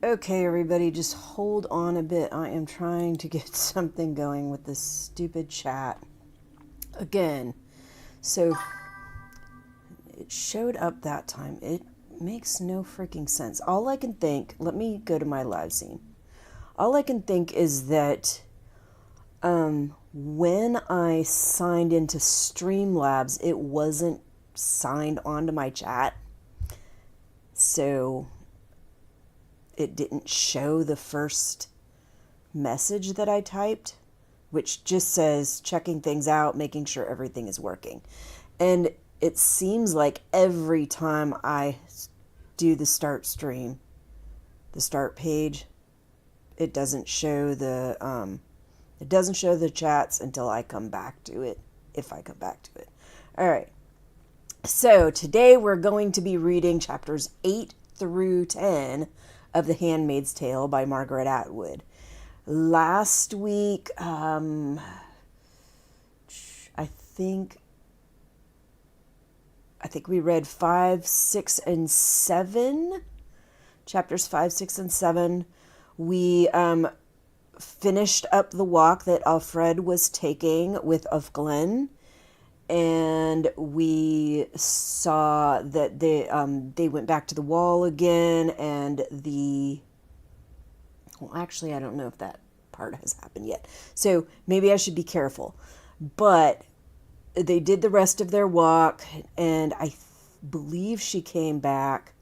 Okay, everybody, just hold on a bit. I am trying to get something going with this stupid chat. Again, so it showed up that time. It makes no freaking sense. All I can think, let me go to my live scene. All I can think is that when I signed into Streamlabs, it wasn't signed onto my chat. So it didn't show the first message that I typed, which just says checking things out, making sure everything is working. And it seems like every time I do the start stream, the start page, it doesn't show the chats until I come back to it, if I come back to it. All right. So today we're going to be reading chapters 8 through 10 of The Handmaid's Tale by Margaret Atwood. Last week, I think we read 5, 6, and 7. Chapters 5, 6, and 7. We finished up the walk that Alfred was taking with Glen, and we saw that they went back to the wall again, and actually, I don't know if that part has happened yet, so maybe I should be careful. But they did the rest of their walk, and I believe she came back.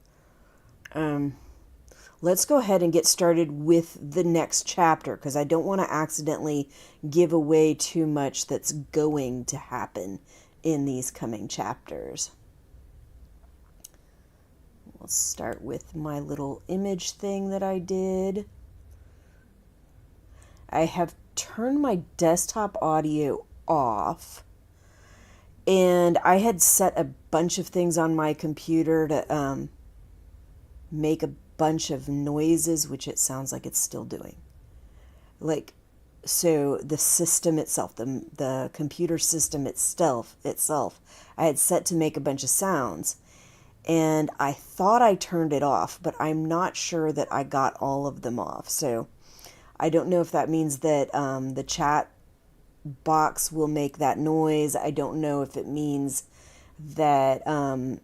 Let's go ahead and get started with the next chapter, because I don't want to accidentally give away too much that's going to happen in these coming chapters. We'll start with my little image thing that I did. I have turned my desktop audio off, and I had set a bunch of things on my computer to make a bunch of noises, which it sounds like it's still doing. So the system itself, the computer system itself, I had set to make a bunch of sounds, and I thought I turned it off, but I'm not sure that I got all of them off. So I don't know if that means that the chat box will make that noise. I don't know if it means that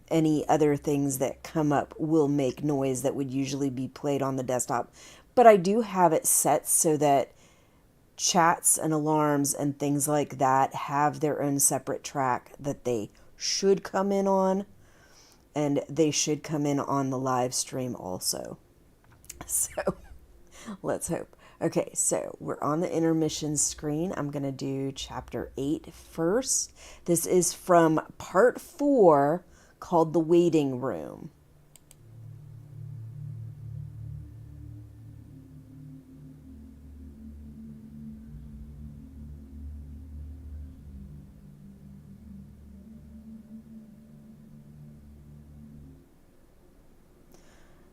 any other things that come up will make noise that would usually be played on the desktop. But I do have it set so that chats and alarms and things like that have their own separate track that they should come in on, and they should come in on the live stream also. So let's hope. Okay, so we're on the intermission screen. I'm going to do chapter 8 first. This is from part 4, called The Waiting Room.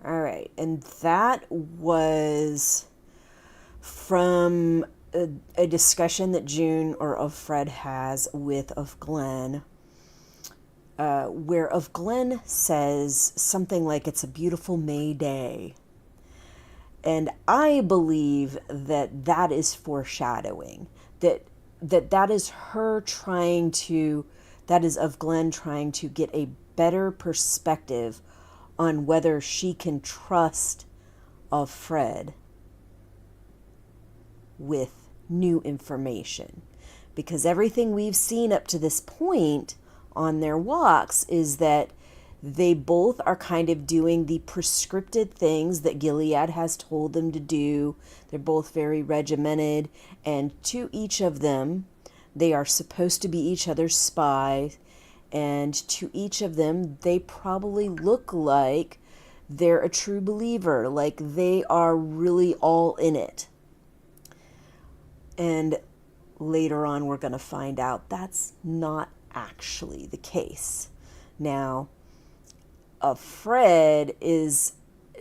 All right, and that was from a discussion that June or Fred has with Glen, where Glen says something like it's a beautiful May day. And I believe that is foreshadowing, that is her trying to, that is Glen trying to get a better perspective on whether she can trust Fred with new information. Because everything we've seen up to this point on their walks is that they both are kind of doing the prescripted things that Gilead has told them to do. They're both very regimented, and to each of them, they are supposed to be each other's spies, and to each of them, they probably look like they're a true believer, like they are really all in it. And later on, we're going to find out that's not actually the case. Now, Fred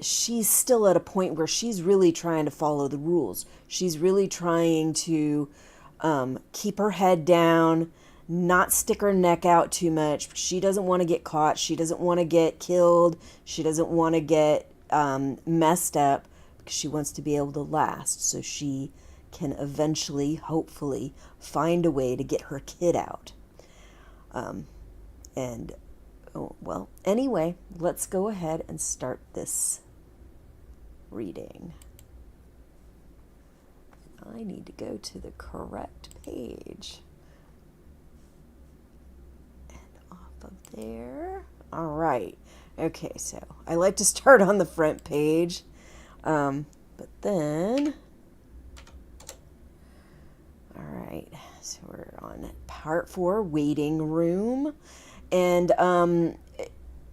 she's still at a point where she's really trying to follow the rules. She's really trying to keep her head down, not stick her neck out too much. She doesn't want to get caught. She doesn't want to get killed. She doesn't want to get messed up, because she wants to be able to last so she can eventually, hopefully, find a way to get her kid out. Anyway, let's go ahead and start this reading. I need to go to the correct page. And off of there. All right. Okay, so I like to start on the front page. But then... All right, so we're on part 4, waiting room. And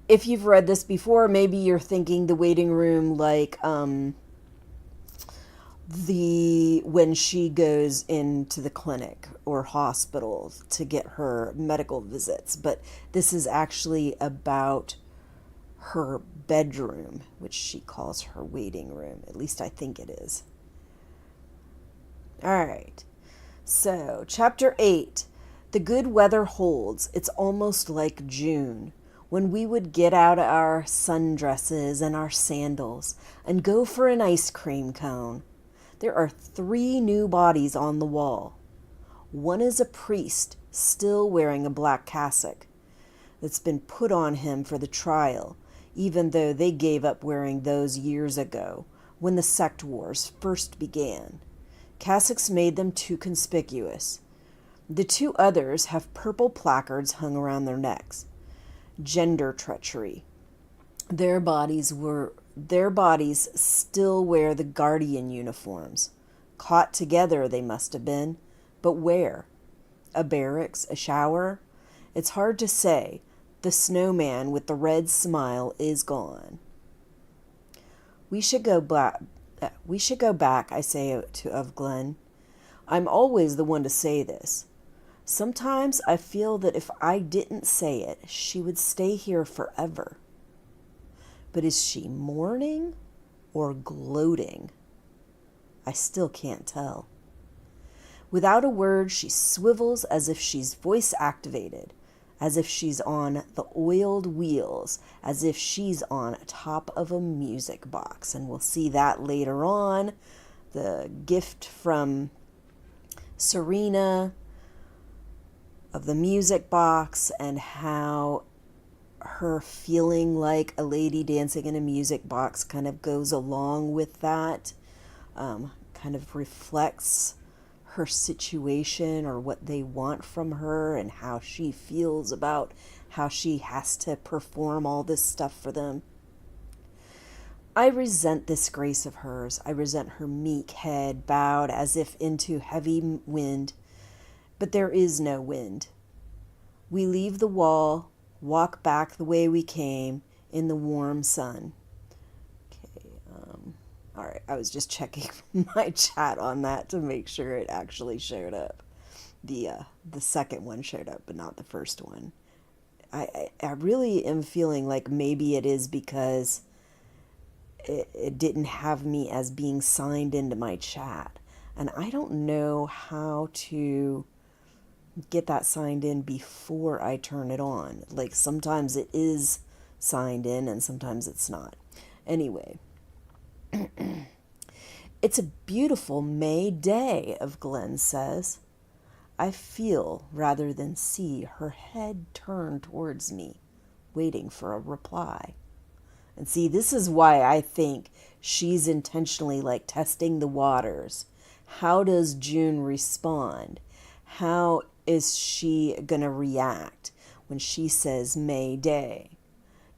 if you've read this before, maybe you're thinking the waiting room like when she goes into the clinic or hospital to get her medical visits. But this is actually about her bedroom, which she calls her waiting room. At least I think it is. All right. So, Chapter 8. The good weather holds. It's almost like June, when we would get out our sundresses and our sandals and go for an ice cream cone. There are 3 new bodies on the wall. One is a priest, still wearing a black cassock that's been put on him for the trial, even though they gave up wearing those years ago, when the sect wars first began. Cassocks made them too conspicuous. The 2 others have purple placards hung around their necks. Gender treachery. Their bodies still wear the guardian uniforms. Caught together they must have been. But where? A barracks? A shower? It's hard to say. The snowman with the red smile is gone. We should go back, I say of Glenn. I'm always the one to say this. Sometimes I feel that if I didn't say it, she would stay here forever. But is she mourning or gloating? I still can't tell. Without a word, she swivels as if she's voice activated, as if she's on the oiled wheels, as if she's on top of a music box. And we'll see that later on. The gift from Serena of the music box, and how her feeling like a lady dancing in a music box kind of goes along with that, kind of reflects her situation or what they want from her, and how she feels about how she has to perform all this stuff for them. I resent this grace of hers. I resent her meek head bowed as if into heavy wind. But there is no wind. We leave the wall, walk back the way we came in the warm sun. Okay, all right, I was just checking my chat on that to make sure it actually showed up. The second one showed up, but not the first one. I really am feeling like maybe it is because it didn't have me as being signed into my chat. And I don't know how to get that signed in before I turn it on. Like sometimes it is signed in and sometimes it's not. Anyway, it's a beautiful May day, of Glenn says. I feel rather than see her head turn towards me, waiting for a reply. And see, this is why I think she's intentionally like testing the waters. How does June respond? How is she going to react when she says May Day?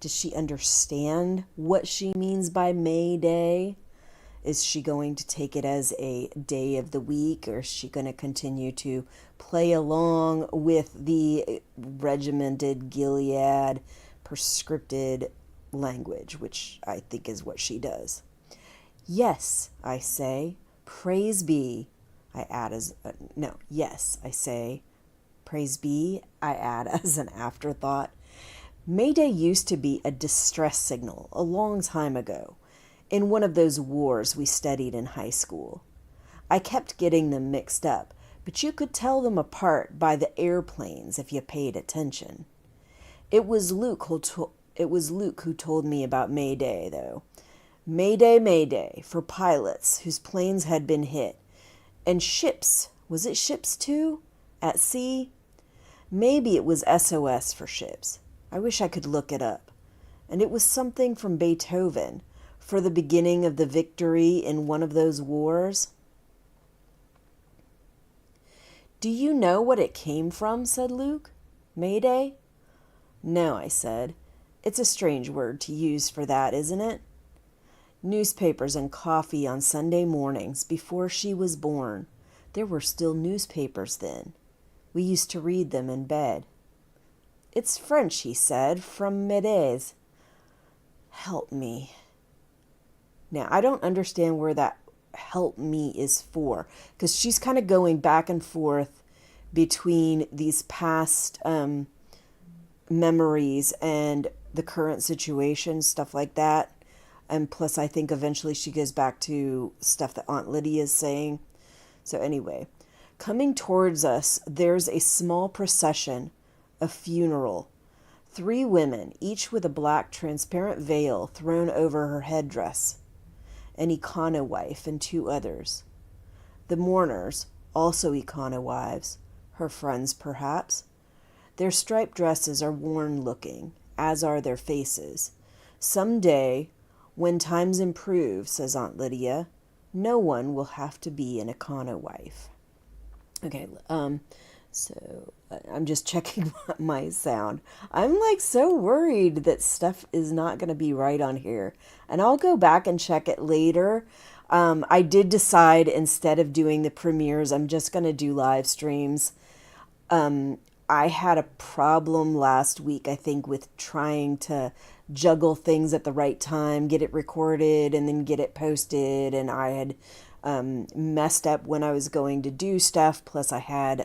Does she understand what she means by May Day? Is she going to take it as a day of the week, or is she going to continue to play along with the regimented Gilead prescripted language, which I think is what she does? Yes, I say, praise be. I add as, yes, I say, praise be, I add as an afterthought. May Day used to be a distress signal a long time ago, in one of those wars we studied in high school. I kept getting them mixed up, but you could tell them apart by the airplanes if you paid attention. It was Luke who told me about May Day, though. Mayday, mayday for pilots whose planes had been hit. And ships, was it ships too? At sea? Maybe it was SOS for ships. I wish I could look it up. And it was something from Beethoven for the beginning of the victory in one of those wars. Do you know what it came from? Said Luke. Mayday? No, I said. It's a strange word to use for that, isn't it? Newspapers and coffee on Sunday mornings before she was born. There were still newspapers then. We used to read them in bed. It's French, he said, from Medes. Help me. Now, I don't understand where that help me is for, because she's kind of going back and forth between these past memories and the current situation, stuff like that. And plus, I think eventually she goes back to stuff that Aunt Lydia is saying. So anyway, coming towards us, there's a small procession, a funeral. 3 women, each with a black transparent veil thrown over her headdress. An Econo wife and 2 others. The mourners, also Econo wives, her friends perhaps. Their striped dresses are worn-looking, as are their faces. Some day, when times improve, says Aunt Lydia, no one will have to be an Econo wife. Okay, so I'm just checking my sound. I'm like so worried that stuff is not going to be right on here. And I'll go back and check it later. I did decide instead of doing the premieres, I'm just going to do live streams. I had a problem last week, I think, with trying to juggle things at the right time, get it recorded and then get it posted. And I had messed up when I was going to do stuff. Plus I had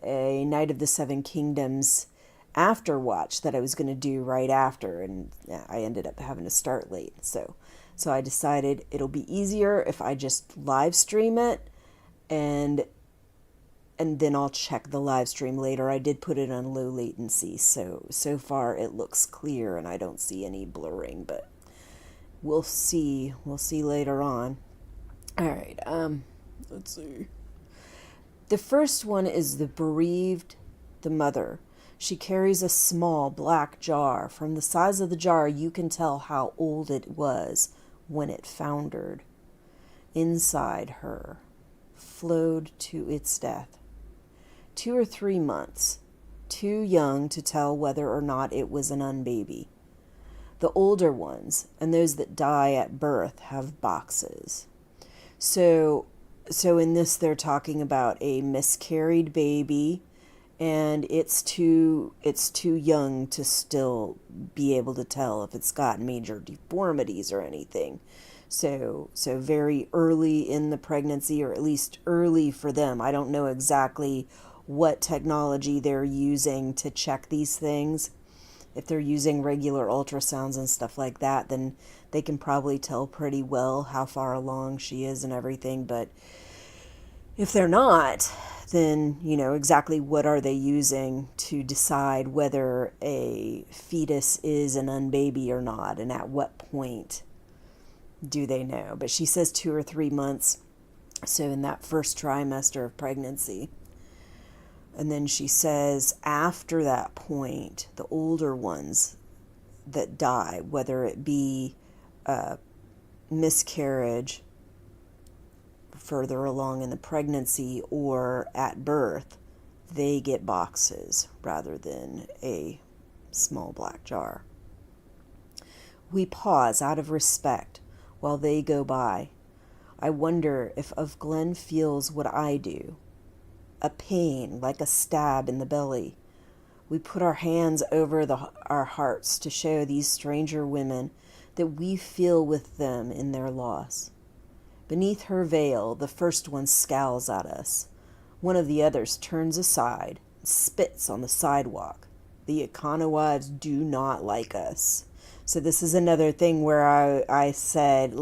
a Night of the Seven Kingdoms after watch that I was going to do right after. And I ended up having to start late. So I decided it'll be easier if I just live stream it and then I'll check the live stream later. I did put it on low latency, so far it looks clear and I don't see any blurring, but we'll see. We'll see later on. All right, let's see. The first one is the bereaved, the mother. She carries a small black jar. From the size of the jar, you can tell how old it was when it foundered. Inside her flowed to its death. 2 or 3 months, too young to tell whether or not it was an unbaby. The older ones, and those that die at birth, have boxes. So in this they're talking about a miscarried baby, and it's too young to still be able to tell if it's got major deformities or anything. So very early in the pregnancy, or at least early for them. I don't know exactly what technology they're using to check these things. If they're using regular ultrasounds and stuff like that, then they can probably tell pretty well how far along she is and everything. But if they're not, then, exactly what are they using to decide whether a fetus is an unbaby or not, and at what point do they know? But she says 2 or 3 months, so in that first trimester of pregnancy. And then she says after that point, the older ones that die, whether it be miscarriage further along in the pregnancy or at birth, they get boxes rather than a small black jar. We pause out of respect while they go by. I wonder if Glenn feels what I do. A pain, like a stab in the belly. We put our hands over our hearts to show these stranger women that we feel with them in their loss. Beneath her veil, the first one scowls at us. One of the others turns aside and spits on the sidewalk. The Econo wives do not like us. So this is another thing where I said,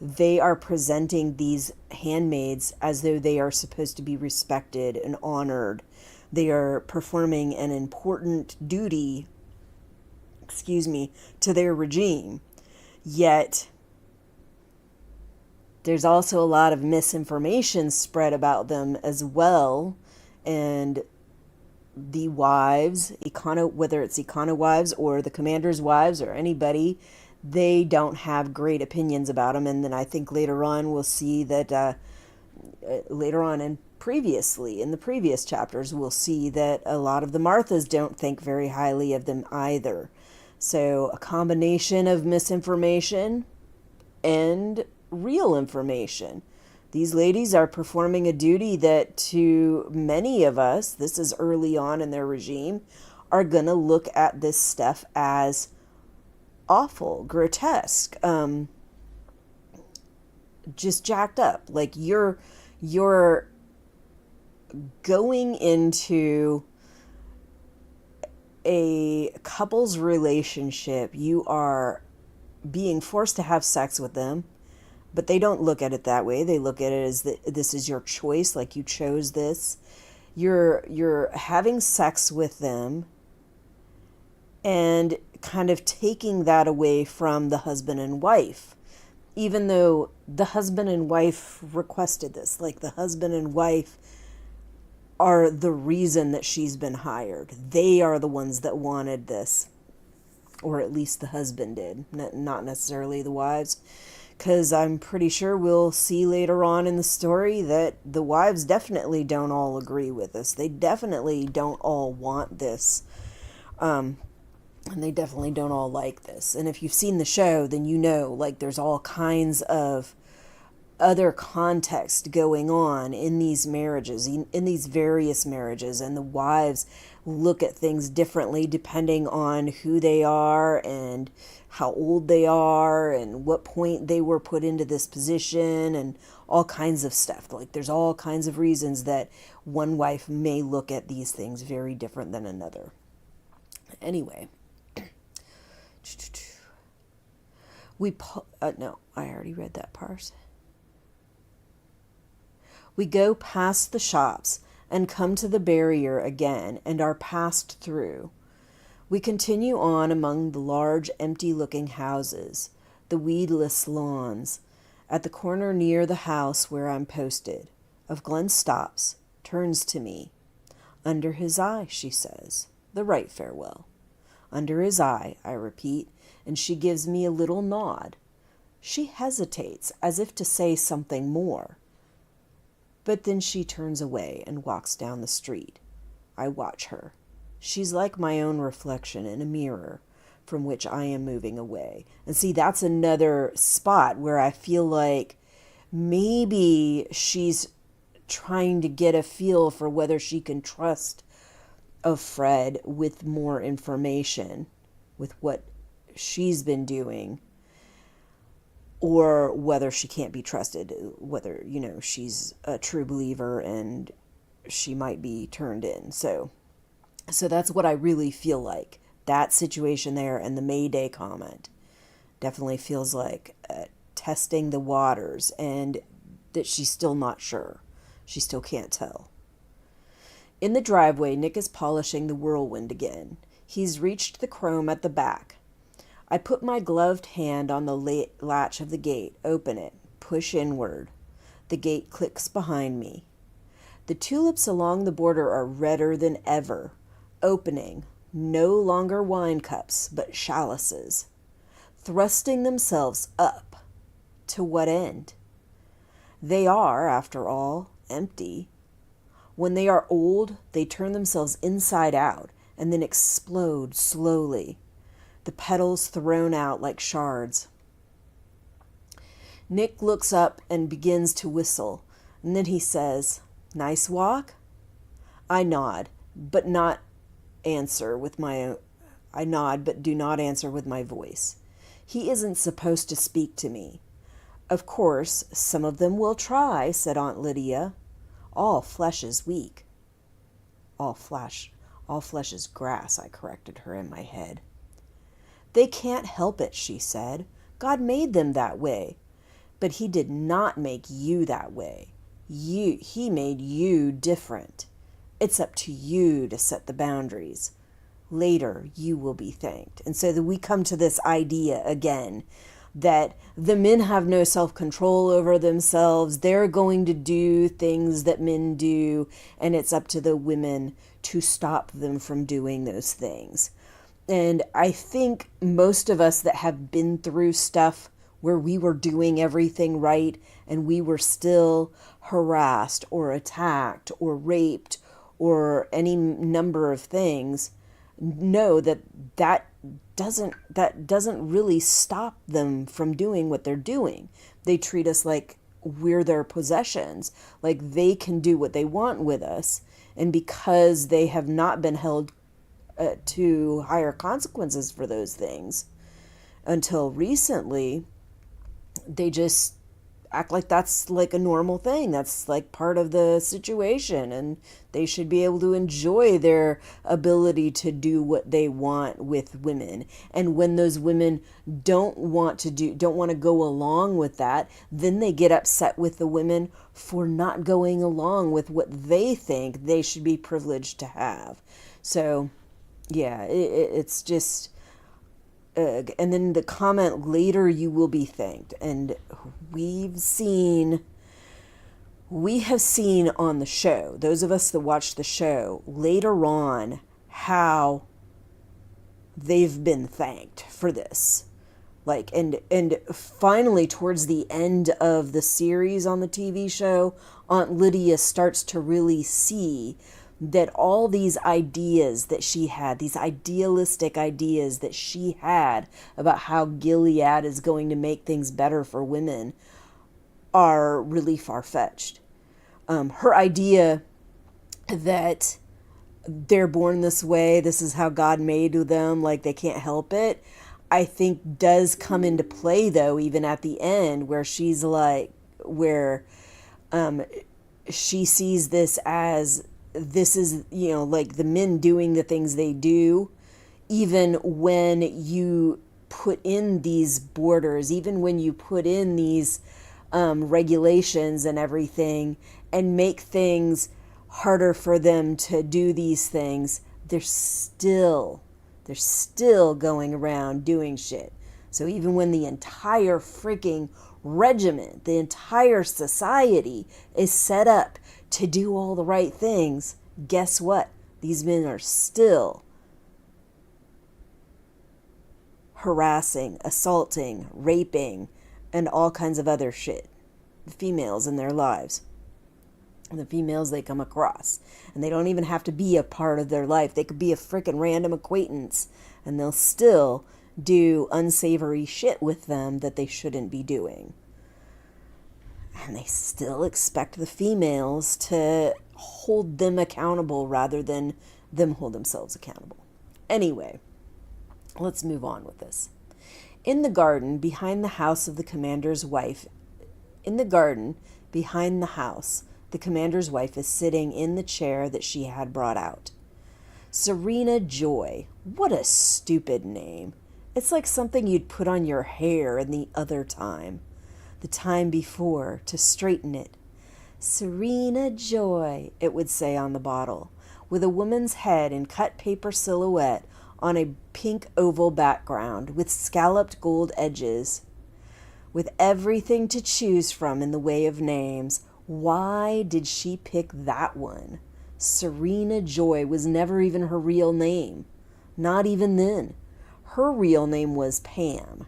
they are presenting these handmaids as though they are supposed to be respected and honored. They are performing an important duty to their regime. Yet there's also a lot of misinformation spread about them as well. And the wives, whether it's Econo wives or the commander's wives or anybody, they don't have great opinions about them. And then I think later on we'll see that later on and previously in the previous chapters, we'll see that a lot of the Marthas don't think very highly of them either. So a combination of misinformation and real information. These ladies are performing a duty that to many of us, this is early on in their regime, are going to look at this stuff as awful, grotesque, just jacked up. Like you're going into a couple's relationship. You are being forced to have sex with them, but they don't look at it that way. They look at it as this is your choice, like you chose this. You're having sex with them and kind of taking that away from the husband and wife, even though the husband and wife requested this. Like the husband and wife are the reason that she's been hired. They are the ones that wanted this, or at least the husband did, not necessarily the wives. Because I'm pretty sure we'll see later on in the story that the wives definitely don't all agree with this. They definitely don't all want this. And they definitely don't all like this. And if you've seen the show, then you know, like, there's all kinds of other context going on in these marriages, in these various marriages. And the wives look at things differently depending on who they are and how old they are and what point they were put into this position and all kinds of stuff. Like there's all kinds of reasons that one wife may look at these things very different than another. Anyway, no, I already read that part. We go past the shops and come to the barrier again and are passed through. We continue on among the large, empty-looking houses, the weedless lawns. At the corner near the house where I'm posted, Glenn stops, turns to me. Under his eye, she says, the right farewell. Under his eye, I repeat, and she gives me a little nod. She hesitates, as if to say something more. But then she turns away and walks down the street. I watch her. She's like my own reflection in a mirror from which I am moving away. And see, that's another spot where I feel like maybe she's trying to get a feel for whether she can trust of Fred with more information, with what she's been doing, or whether she can't be trusted, whether, she's a true believer and she might be turned in. So that's what I really feel like. That situation there and the Mayday comment definitely feels like testing the waters, and that she's still not sure. She still can't tell. In the driveway, Nick is polishing the Whirlwind again. He's reached the chrome at the back. I put my gloved hand on the latch of the gate, open it, push inward. The gate clicks behind me. The tulips along the border are redder than ever, opening, no longer wine cups, but chalices, thrusting themselves up. To what end? They are, after all, empty. When they are old, they turn themselves inside out and then explode slowly, the petals thrown out like shards. Nick looks up and begins to whistle, and then he says, "Nice walk?" I nod, but do not answer with my voice. He isn't supposed to speak to me. Of course, some of them will try, said Aunt Lydia. All flesh is weak. All flesh is grass, I corrected her in my head. They can't help it, she said. God made them that way. But he did not make you that way. He made you different. It's up to you to set the boundaries. later you will be thanked. And so that we come to this idea again that the men have no self-control over themselves. They're going to do things that men do, and it's up to the women to stop them from doing those things. And I think most of us that have been through stuff where we were doing everything right and we were still harassed or attacked or raped or any number of things, know that doesn't really stop them from doing what they're doing. They treat us like we're their possessions, like they can do what they want with us. And because they have not been held to higher consequences for those things until recently, they just act like that's like a normal thing. That's like part of the situation, and they should be able to enjoy their ability to do what they want with women. And when those women don't want to go along with that, then they get upset with the women for not going along with what they think they should be privileged to have. So yeah, it's just and then the comment, later you will be thanked. And we have seen on the show, those of us that watch the show, later on, how they've been thanked for this. Like, and finally, towards the end of the series on the TV show, Aunt Lydia starts to really see that all these ideas that she had, these idealistic ideas that she had about how Gilead is going to make things better for women, are really far-fetched. Her idea that they're born this way, this is how God made them, like they can't help it, I think does come into play, though, even at the end, where she's like, where she sees this as, this is, like the men doing the things they do, even when you put in these borders, even when you put in these regulations and everything, and make things harder for them to do these things, they're still going around doing shit. So even when the entire freaking regiment, the entire society is set up to do all the right things, guess what? These men are still harassing, assaulting, raping, and all kinds of other shit. The females in their lives. And the females they come across. And they don't even have to be a part of their life. They could be a freaking random acquaintance, and they'll still do unsavory shit with them that they shouldn't be doing. And they still expect the females to hold them accountable rather than them hold themselves accountable. Anyway, let's move on with this. In the garden behind the house of the commander's wife, the commander's wife is sitting in the chair that she had brought out. Serena Joy. What a stupid name. It's like something you'd put on your hair in the other time. The time before, to straighten it. Serena Joy, it would say on the bottle, with a woman's head in cut paper silhouette on a pink oval background with scalloped gold edges. With everything to choose from in the way of names, why did she pick that one? Serena Joy was never even her real name. Not even then. Her real name was Pam.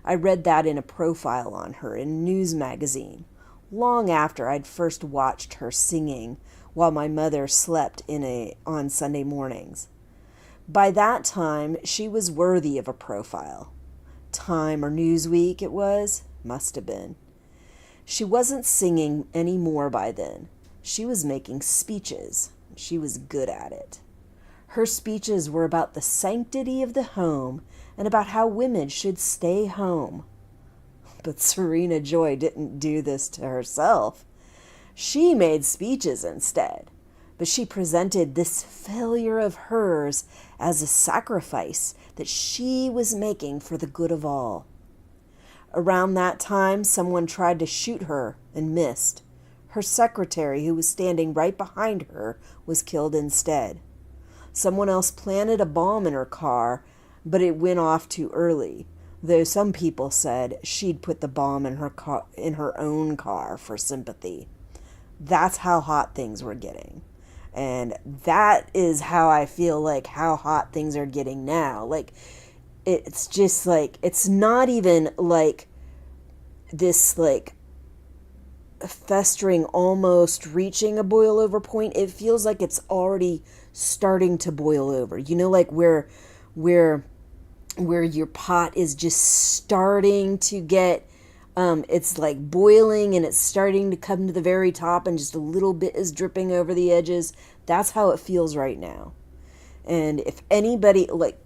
I read that in a profile on her in a news magazine, long after I'd first watched her singing while my mother slept on Sunday mornings. By that time, she was worthy of a profile. Time or Newsweek it was, must have been. She wasn't singing anymore by then. She was making speeches. She was good at it. Her speeches were about the sanctity of the home and about how women should stay home. But Serena Joy didn't do this to herself. She made speeches instead, but she presented this failure of hers as a sacrifice that she was making for the good of all. Around that time, someone tried to shoot her and missed. Her secretary, who was standing right behind her, was killed instead. Someone else planted a bomb in her car, but it went off too early. Though some people said she'd put the bomb in her own car for sympathy. That's how hot things were getting. And that is how I feel like how hot things are getting now. Like, it's just like, it's not even like this like festering, almost reaching a boil over point. It feels like it's already starting to boil over. You know, like where your pot is just starting to get, it's like boiling and it's starting to come to the very top and just a little bit is dripping over the edges. That's how it feels right now. And if anybody, like,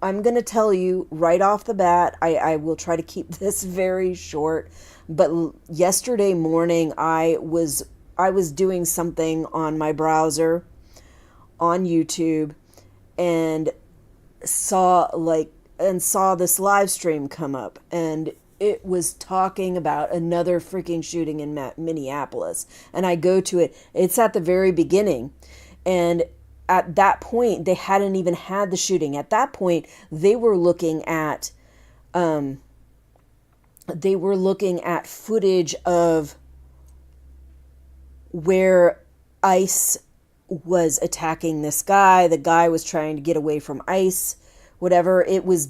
I'm going to tell you right off the bat, I will try to keep this very short, but yesterday morning I was doing something on my browser on YouTube and saw this live stream come up, and it was talking about another freaking shooting in Minneapolis. And I go to it. It's at the very beginning. And at that point, they hadn't even had the shooting. At that point, they were looking at footage of where ICE was attacking this guy. The guy was trying to get away from ICE, whatever. It was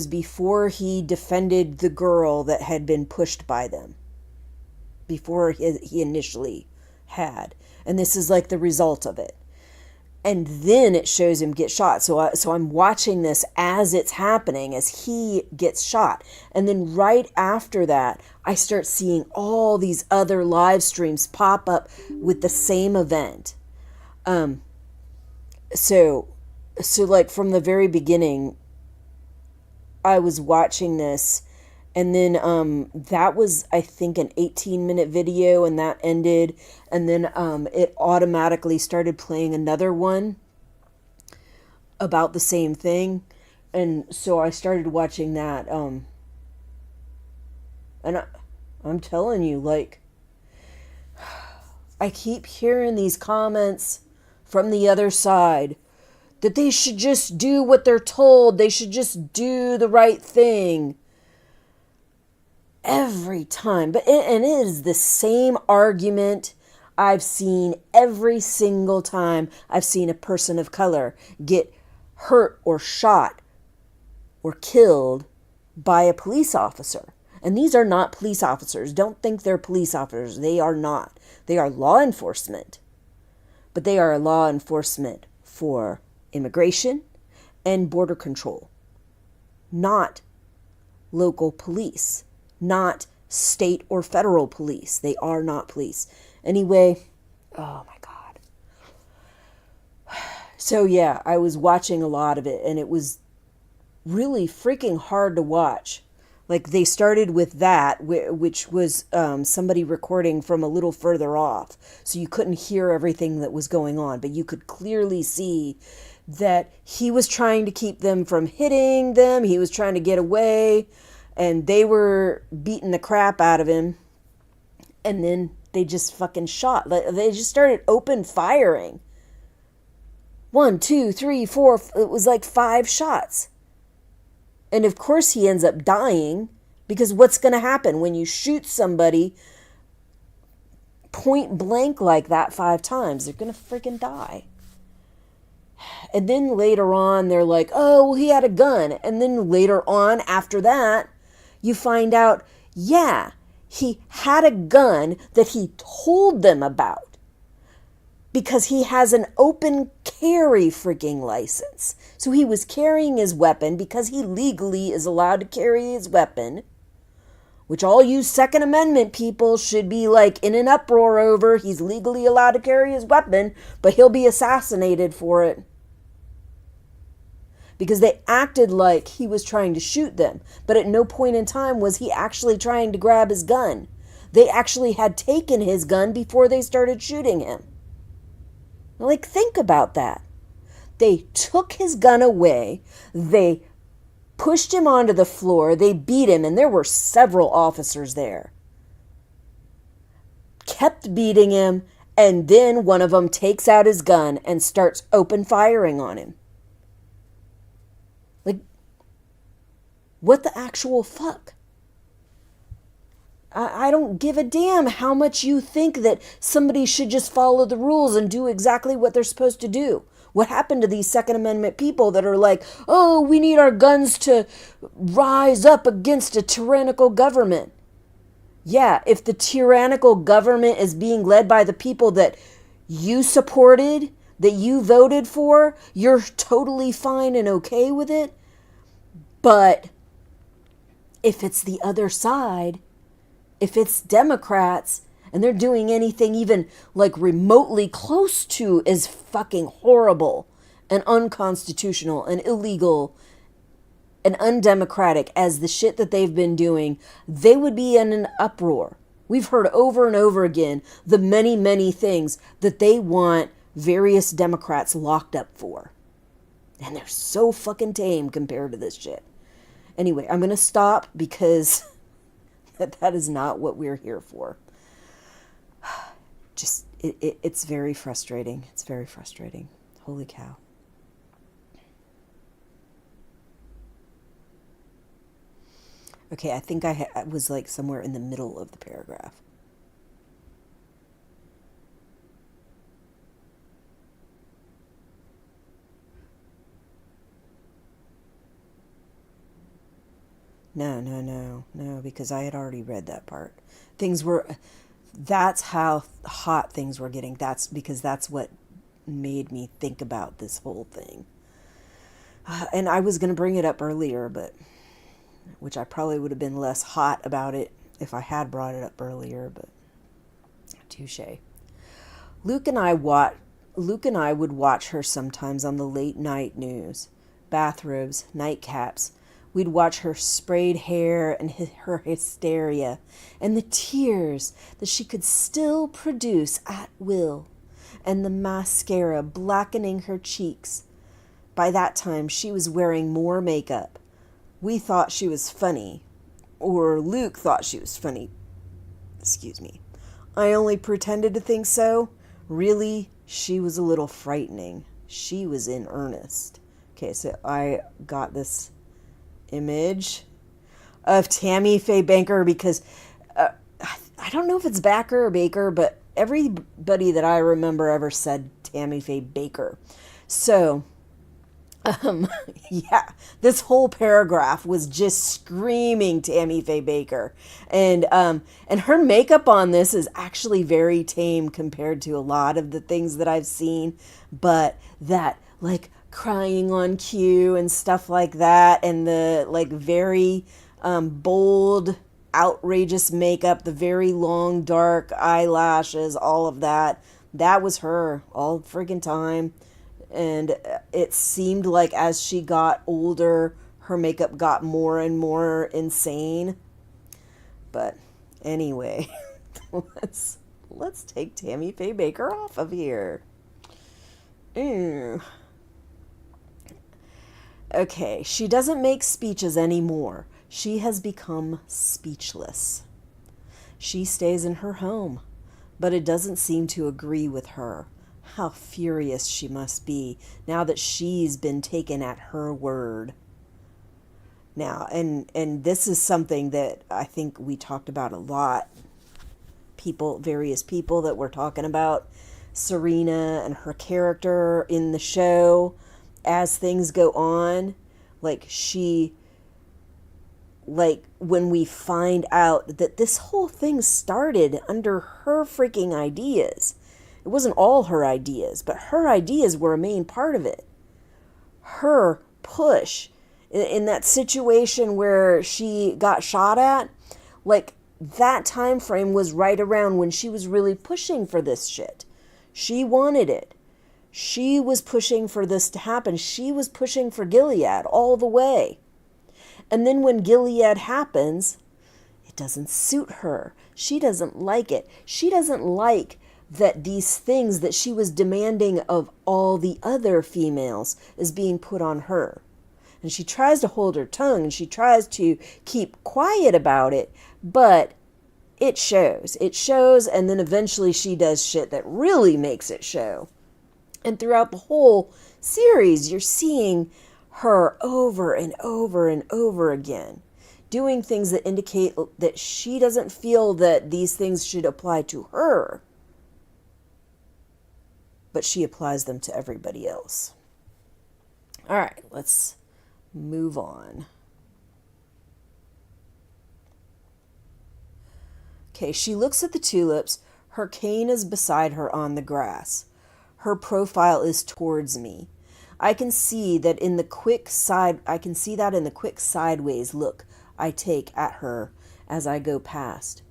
before he defended the girl that had been pushed by them, before he initially had. And this is like the result of it. And then it shows him get shot. So I'm watching this as it's happening, as he gets shot. And then right after that, I start seeing all these other live streams pop up with the same event. So like from the very beginning, I was watching this, and then that was, I think, an 18-minute video, and that ended, and then it automatically started playing another one about the same thing, and so I started watching that, and I'm telling you, like, I keep hearing these comments from the other side that they should just do what they're told, they should just do the right thing. Every time. And it is the same argument I've seen every single time I've seen a person of color get hurt or shot or killed by a police officer. And these are not police officers. Don't think they're police officers. They are not. They are law enforcement. But they are law enforcement for immigration and border control. Not local police. Not state or federal police. They are not police. Anyway, oh my God. So yeah, I was watching a lot of it, and it was really freaking hard to watch. Like, they started with that, which was somebody recording from a little further off, so you couldn't hear everything that was going on, but you could clearly see that he was trying to keep them from hitting them. He was trying to get away. And they were beating the crap out of him. And then they just fucking shot. They just started open firing. 1, 2, 3, 4. It was like 5 shots. And of course he ends up dying. Because what's going to happen when you shoot somebody point blank like that 5 times? They're going to freaking die. And then later on, they're like, oh, well, he had a gun. And then later on, after that, you find out, yeah, he had a gun that he told them about because he has an open carry freaking license. So he was carrying his weapon because he legally is allowed to carry his weapon, which all you Second Amendment people should be like in an uproar over. He's legally allowed to carry his weapon, but he'll be assassinated for it. Because they acted like he was trying to shoot them. But at no point in time was he actually trying to grab his gun. They actually had taken his gun before they started shooting him. Like, think about that. They took his gun away. They pushed him onto the floor. They beat him, and there were several officers there. Kept beating him And then one of them takes out his gun and starts open firing on him. Like, what the actual fuck? I don't give a damn how much you think that somebody should just follow the rules and do exactly what they're supposed to do. What happened to these Second Amendment people that are like, oh, we need our guns to rise up against a tyrannical government? Yeah, if the tyrannical government is being led by the people that you supported, that you voted for, you're totally fine and okay with it. But if it's the other side, if it's Democrats and they're doing anything even like remotely close to as fucking horrible and unconstitutional and illegal and undemocratic as the shit that they've been doing, they would be in an uproar. We've heard over and over again the many, many things that they want various Democrats locked up for. And they're so fucking tame compared to this shit. Anyway, I'm going to stop because that is not what we're here for. Just, it's very frustrating. It's very frustrating. Holy cow. Okay, I think I was like somewhere in the middle of the paragraph. No, because I had already read that part. That's how hot things were getting. That's because that's what made me think about this whole thing. And I was going to bring it up earlier, which I probably would have been less hot about it if I had brought it up earlier, but touche. Luke and I would watch her sometimes on the late night news. Bathrobes, nightcaps. We'd watch her sprayed hair and her hysteria and the tears that she could still produce at will and the mascara blackening her cheeks. By that time, she was wearing more makeup. We thought she was funny, or Luke thought she was funny. Excuse me. I only pretended to think so. Really, she was a little frightening. She was in earnest. Okay, so I got this image of Tammy Faye Baker because I don't know if it's Baker or Baker, but everybody that I remember ever said Tammy Faye Baker. So, yeah, this whole paragraph was just screaming Tammy Faye Baker. And her makeup on this is actually very tame compared to a lot of the things that I've seen, but that like crying on cue and stuff like that, and the like very bold, outrageous makeup, the very long dark eyelashes, all of that was her all friggin' time. And it seemed like as she got older, her makeup got more and more insane. But anyway, let's take Tammy Faye Baker off of here. Okay, she doesn't make speeches anymore. She has become speechless. She stays in her home, but it doesn't seem to agree with her. How furious she must be now that she's been taken at her word. Now, and this is something that I think we talked about a lot. Various people that we're talking about Serena and her character in the show as things go on. When we find out that this whole thing started under her freaking ideas. It wasn't all her ideas, but her ideas were a main part of it. Her push in that situation where she got shot at, like that time frame was right around when she was really pushing for this shit. She wanted it. She was pushing for this to happen. She was pushing for Gilead all the way. And then when Gilead happens, it doesn't suit her. She doesn't like it. She doesn't like that these things that she was demanding of all the other females is being put on her. And she tries to hold her tongue and she tries to keep quiet about it, but it shows. It shows, and then eventually she does shit that really makes it show. And throughout the whole series, you're seeing her over and over and over again, doing things that indicate that she doesn't feel that these things should apply to her, but she applies them to everybody else. All right, let's move on. Okay, she looks at the tulips. Her cane is beside her on the grass. Her profile is towards me. I can see that in the quick sideways look I take at her as I go past.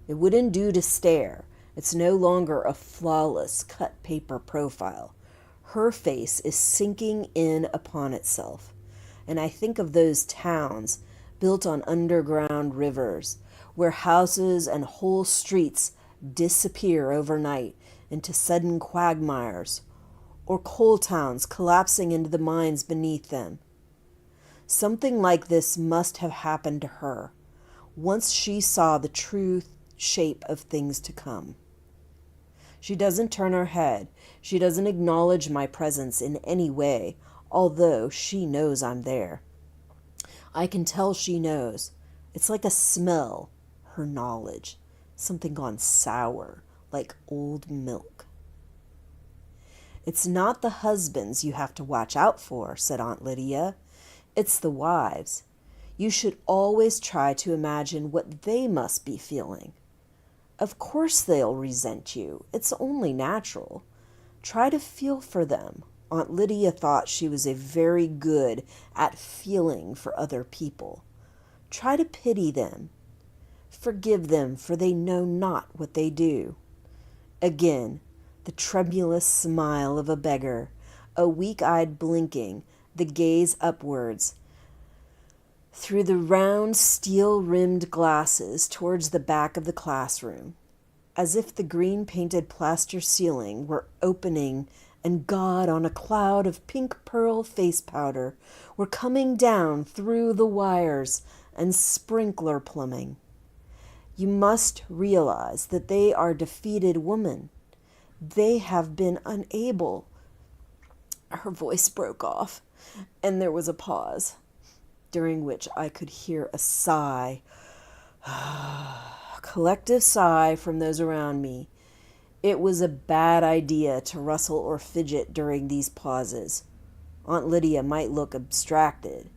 It wouldn't do to stare. It's no longer a flawless cut paper profile. Her face is sinking in upon itself. And I think of those towns built on underground rivers, where houses and whole streets disappear overnight into sudden quagmires, or coal towns collapsing into the mines beneath them. Something like this must have happened to her, once she saw the true shape of things to come. She doesn't turn her head. She doesn't acknowledge my presence in any way, although she knows I'm there. I can tell she knows. It's like a smell, her knowledge. Something gone sour, like old milk. It's not the husbands you have to watch out for, said Aunt Lydia. It's the wives. You should always try to imagine what they must be feeling. Of course they'll resent you. It's only natural. Try to feel for them. Aunt Lydia thought she was very good at feeling for other people. Try to pity them. Forgive them, for they know not what they do. Again, the tremulous smile of a beggar, a weak-eyed blinking, the gaze upwards, through the round steel-rimmed glasses towards the back of the classroom, as if the green-painted plaster ceiling were opening and God on a cloud of pink pearl face powder were coming down through the wires and sprinkler plumbing. You must realize that they are defeated women. They have been unable. Her voice broke off, and there was a pause, during which I could hear a sigh, a collective sigh from those around me. It was a bad idea to rustle or fidget during these pauses. Aunt Lydia might look abstracted,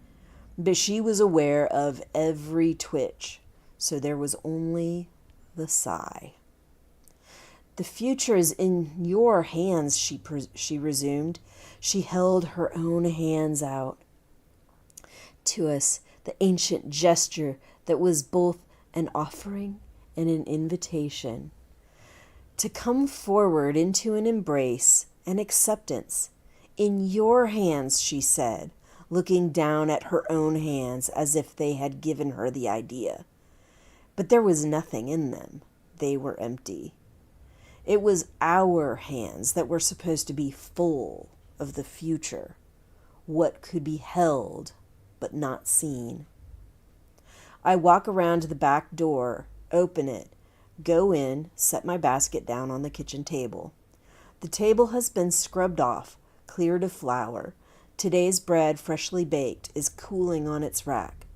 but she was aware of every twitch, so there was only the sigh. The future is in your hands, she resumed. She held her own hands out to us, the ancient gesture that was both an offering and an invitation. To come forward into an embrace and acceptance. In your hands, she said, looking down at her own hands as if they had given her the idea. But there was nothing in them. They were empty. It was our hands that were supposed to be full of the future, what could be held but not seen. I walk around to the back door, open it, go in, set my basket down on the kitchen table. The table has been scrubbed off, cleared of flour. Today's bread, freshly baked, is cooling on its rack.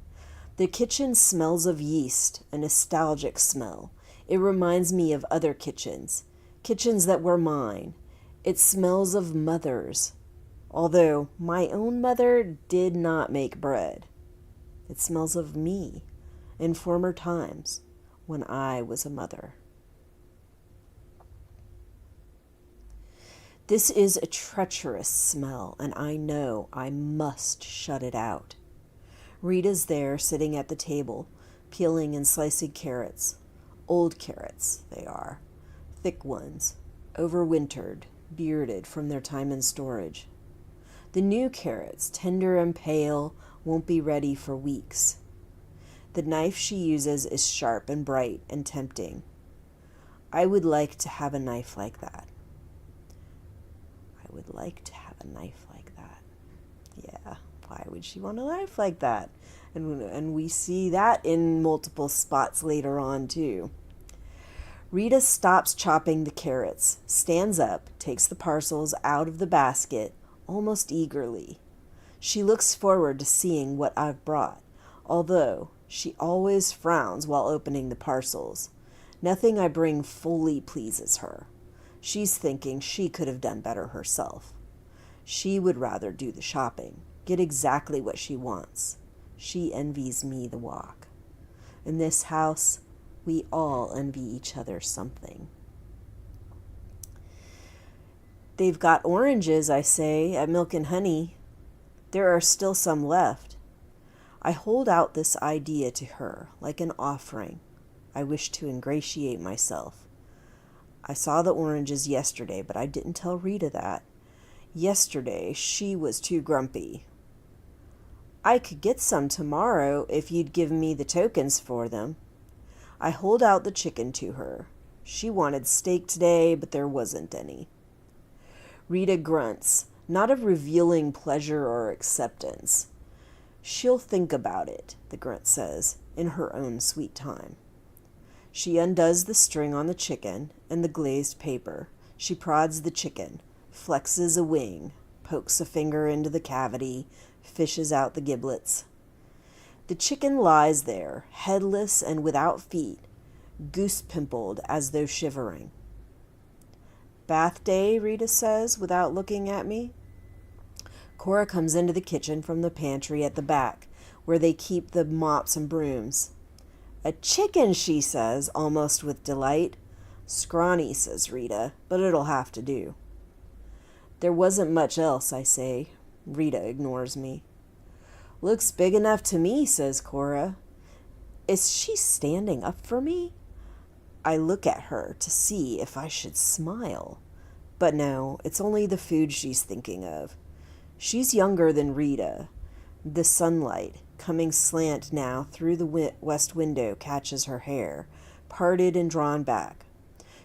The kitchen smells of yeast, a nostalgic smell. It reminds me of other kitchens that were mine. It smells of mothers, although my own mother did not make bread. It smells of me in former times when I was a mother. This is a treacherous smell, and I know I must shut it out. Rita's there, sitting at the table, peeling and slicing carrots. Old carrots, they are. Thick ones, overwintered, bearded from their time in storage. The new carrots, tender and pale, won't be ready for weeks. The knife she uses is sharp and bright and tempting. I would like to have a knife like that. I would like to have a knife like that. Yeah, why would she want a knife like that? And we see that in multiple spots later on, too. Rita stops chopping the carrots, stands up, takes the parcels out of the basket, almost eagerly. She looks forward to seeing what I've brought, although she always frowns while opening the parcels. Nothing I bring fully pleases her. She's thinking she could have done better herself. She would rather do the shopping, get exactly what she wants. She envies me the walk. In this house, we all envy each other something. They've got oranges, I say, at Milk and Honey. There are still some left. I hold out this idea to her, like an offering. I wish to ingratiate myself. I saw the oranges yesterday, but I didn't tell Rita that. Yesterday, she was too grumpy. I could get some tomorrow if you'd give me the tokens for them. I hold out the chicken to her. She wanted steak today, but there wasn't any. Rita grunts, not of revealing pleasure or acceptance. She'll think about it, the grunt says, in her own sweet time. She undoes the string on the chicken and the glazed paper. She prods the chicken, flexes a wing, pokes a finger into the cavity, fishes out the giblets. The chicken lies there, headless and without feet, goose-pimpled as though shivering. Bath day, Rita says, without looking at me. Cora comes into the kitchen from the pantry at the back, where they keep the mops and brooms. A chicken, she says, almost with delight. Scrawny, says Rita, but it'll have to do. There wasn't much else, I say. Rita ignores me. Looks big enough to me, says Cora. Is she standing up for me? I look at her to see if I should smile. But no, it's only the food she's thinking of. She's younger than Rita. The sunlight, coming slant now through the west window, catches her hair, parted and drawn back.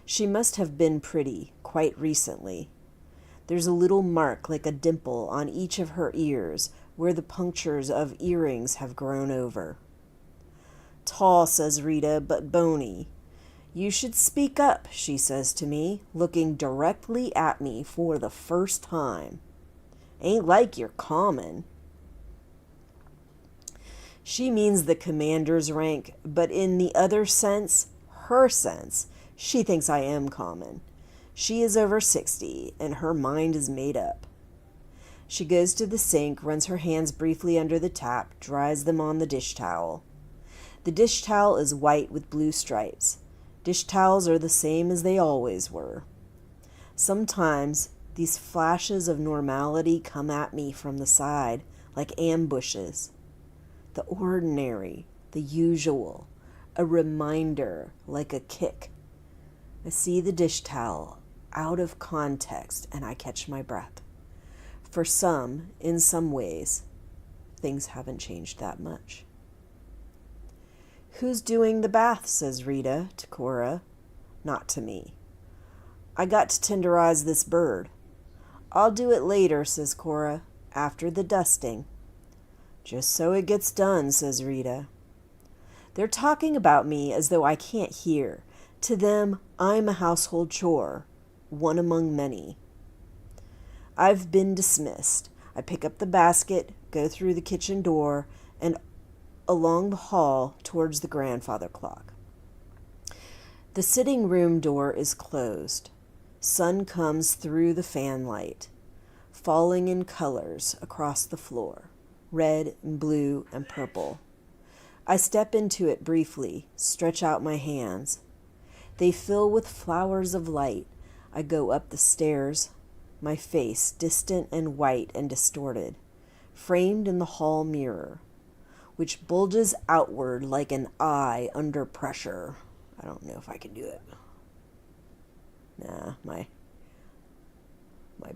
She must have been pretty quite recently. There's a little mark like a dimple on each of her ears, where the punctures of earrings have grown over. Tall, says Rita, but bony. You should speak up, she says to me, looking directly at me for the first time. Ain't like you're common. She means the commander's rank, but in the other sense, her sense, she thinks I am common. She is over 60, and her mind is made up. She goes to the sink, runs her hands briefly under the tap, dries them on the dish towel. The dish towel is white with blue stripes. Dish towels are the same as they always were. Sometimes these flashes of normality come at me from the side, like ambushes. The ordinary, the usual, a reminder, like a kick. I see the dish towel, out of context, and I catch my breath. For some, in some ways, things haven't changed that much. Who's doing the bath, says Rita to Cora. Not to me. I got to tenderize this bird. I'll do it later, says Cora, after the dusting. Just so it gets done, says Rita. They're talking about me as though I can't hear. To them, I'm a household chore, one among many. I've been dismissed. I pick up the basket, go through the kitchen door, and along the hall towards the grandfather clock. The sitting room door is closed. Sun comes through the fanlight, falling in colors across the floor, red and blue and purple. I step into it briefly, stretch out my hands. They fill with flowers of light. I go up the stairs, my face distant and white and distorted, framed in the hall mirror, which bulges outward like an eye under pressure. I don't know if I can do it. Nah, my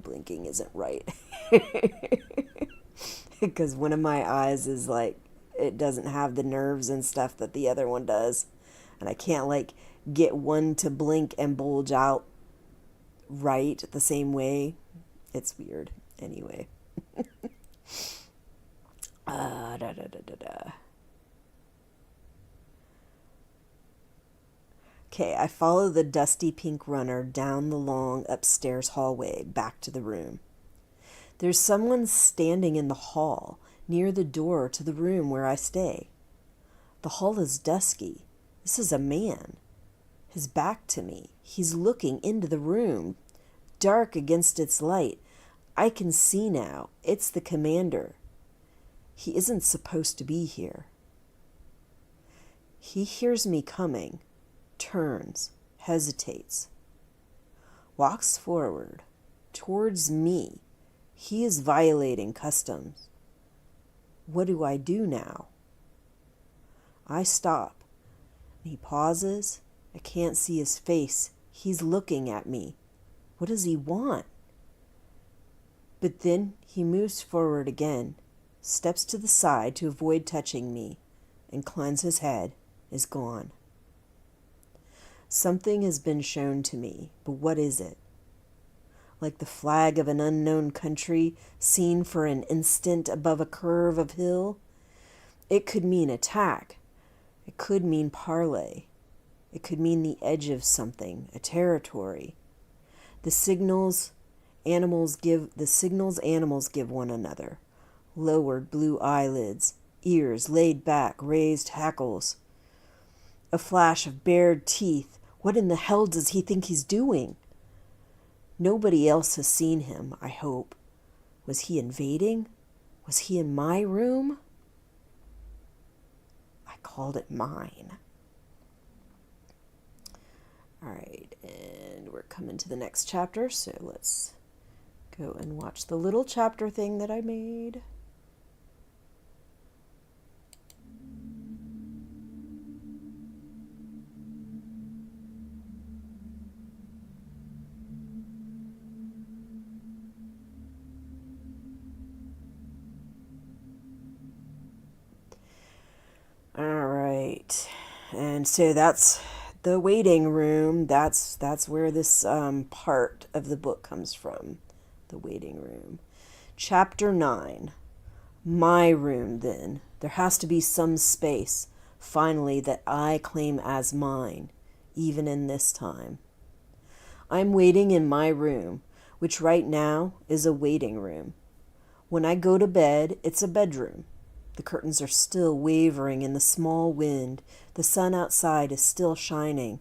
blinking isn't right. Because one of my eyes is like, it doesn't have the nerves and stuff that the other one does. And I can't like get one to blink and bulge out right the same way. It's weird. Anyway. Okay, I follow the dusty pink runner down the long upstairs hallway back to the room. There's someone standing in the hall near the door to the room where I stay. The hall is dusky. This is a man. His back to me. He's looking into the room, dark against its light. I can see now. It's the commander. He isn't supposed to be here. He hears me coming, turns, hesitates, walks forward, towards me. He is violating customs. What do I do now? I stop. He pauses. I can't see his face. He's looking at me. What does he want? But then he moves forward again, steps to the side to avoid touching me, inclines his head, is gone. Something has been shown to me, but what is it? Like the flag of an unknown country seen for an instant above a curve of hill? It could mean attack. It could mean parley. It could mean the edge of something, a territory. The signals animals give one another. Lowered blue eyelids, ears laid back, raised hackles. A flash of bared teeth. What in the hell does he think he's doing? Nobody else has seen him, I hope. Was he invading? Was he in my room? I called it mine. All right, and we're coming to the next chapter, so let's go and watch the little chapter thing that I made. All right, and so that's the waiting room. That's where this part of the book comes from, the waiting room. Chapter 9, my room then. There has to be some space, finally, that I claim as mine, even in this time. I'm waiting in my room, which right now is a waiting room. When I go to bed, it's a bedroom. The curtains are still wavering in the small wind. The sun outside is still shining,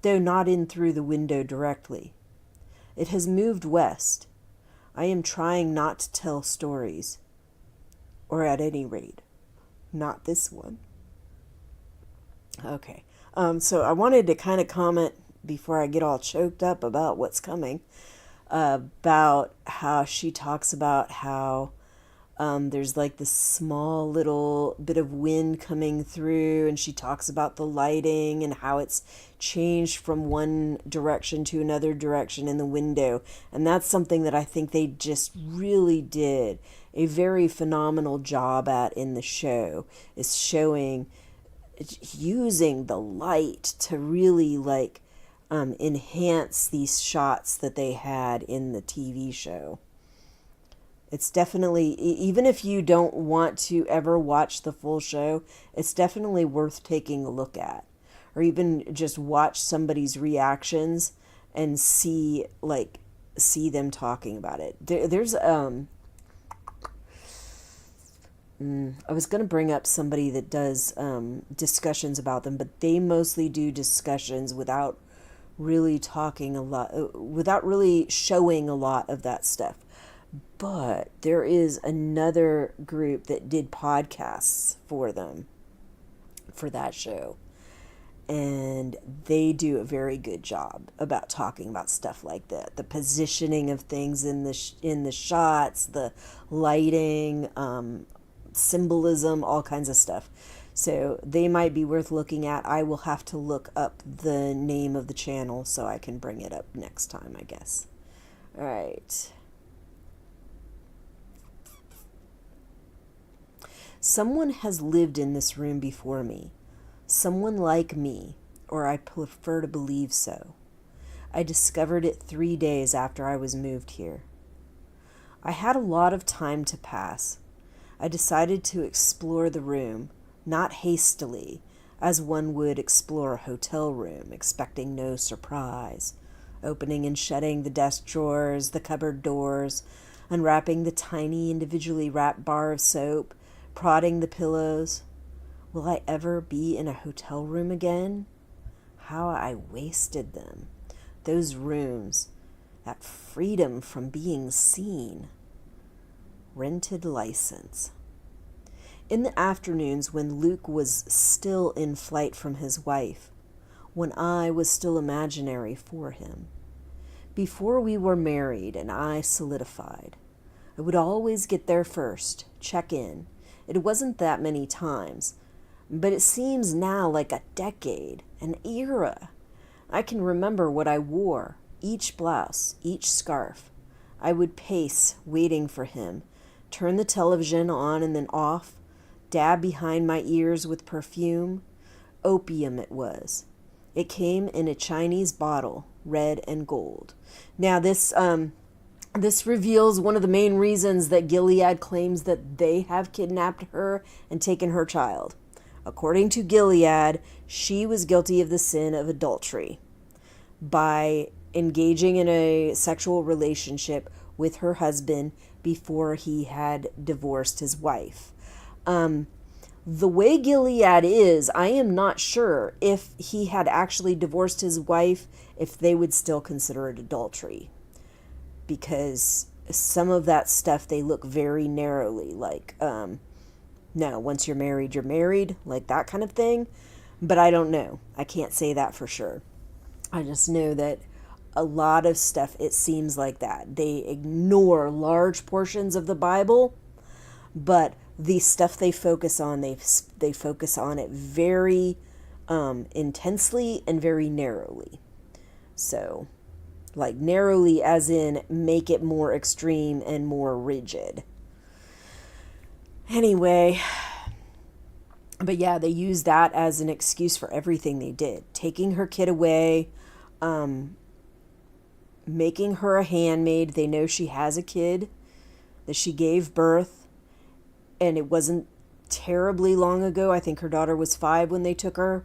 though not in through the window directly. It has moved west. I am trying not to tell stories. Or at any rate, not this one. Okay, so I wanted to kind of comment before I get all choked up about what's coming, about how she talks about how there's like this small little bit of wind coming through, and she talks about the lighting and how it's changed from one direction to another direction in the window. And that's something that I think they just really did a very phenomenal job at in the show, is showing, using the light to really like enhance these shots that they had in the TV show. It's definitely, even if you don't want to ever watch the full show, it's definitely worth taking a look at. Or even just watch somebody's reactions and see them talking about it. There's, I was going to bring up somebody that does discussions about them, but they mostly do discussions without really talking a lot, without really showing a lot of that stuff. But there is another group that did podcasts for them, for that show. And they do a very good job about talking about stuff like that. The positioning of things in the shots, the lighting, symbolism, all kinds of stuff. So they might be worth looking at. I will have to look up the name of the channel so I can bring it up next time, I guess. All right. Someone has lived in this room before me. Someone like me, or I prefer to believe so. I discovered it 3 days after I was moved here. I had a lot of time to pass. I decided to explore the room, not hastily. as one would explore a hotel room, expecting no surprise, opening and shutting the desk drawers, the cupboard doors, unwrapping the tiny individually wrapped bar of soap, prodding the pillows. Will I ever be in a hotel room again? How I wasted them. Those rooms, that freedom from being seen. Rented license. In the afternoons when Luke was still in flight from his wife, when I was still imaginary for him, before we were married and I solidified, I would always get there first, check in. It wasn't that many times, but it seems now like a decade, an era. I can remember what I wore, each blouse, each scarf. I would pace, waiting for him, turn the television on and then off, dab behind my ears with perfume. Opium it was. It came in a Chinese bottle, red and gold. Now this reveals one of the main reasons that Gilead claims that they have kidnapped her and taken her child. According to Gilead, she was guilty of the sin of adultery by engaging in a sexual relationship with her husband before he had divorced his wife. The way Gilead is, I am not sure if he had actually divorced his wife, if they would still consider it adultery. Because some of that stuff, they look very narrowly, like, no, once you're married, like that kind of thing. But I don't know. I can't say that for sure. I just know that a lot of stuff, it seems like that. They ignore large portions of the Bible, but the stuff they focus on, they focus on it very intensely and very narrowly. So, like narrowly as in make it more extreme and more rigid. Anyway, but yeah, they use that as an excuse for everything they did. Taking her kid away, making her a handmaid. They know she has a kid, that she gave birth, and it wasn't terribly long ago. I think her daughter was 5 when they took her.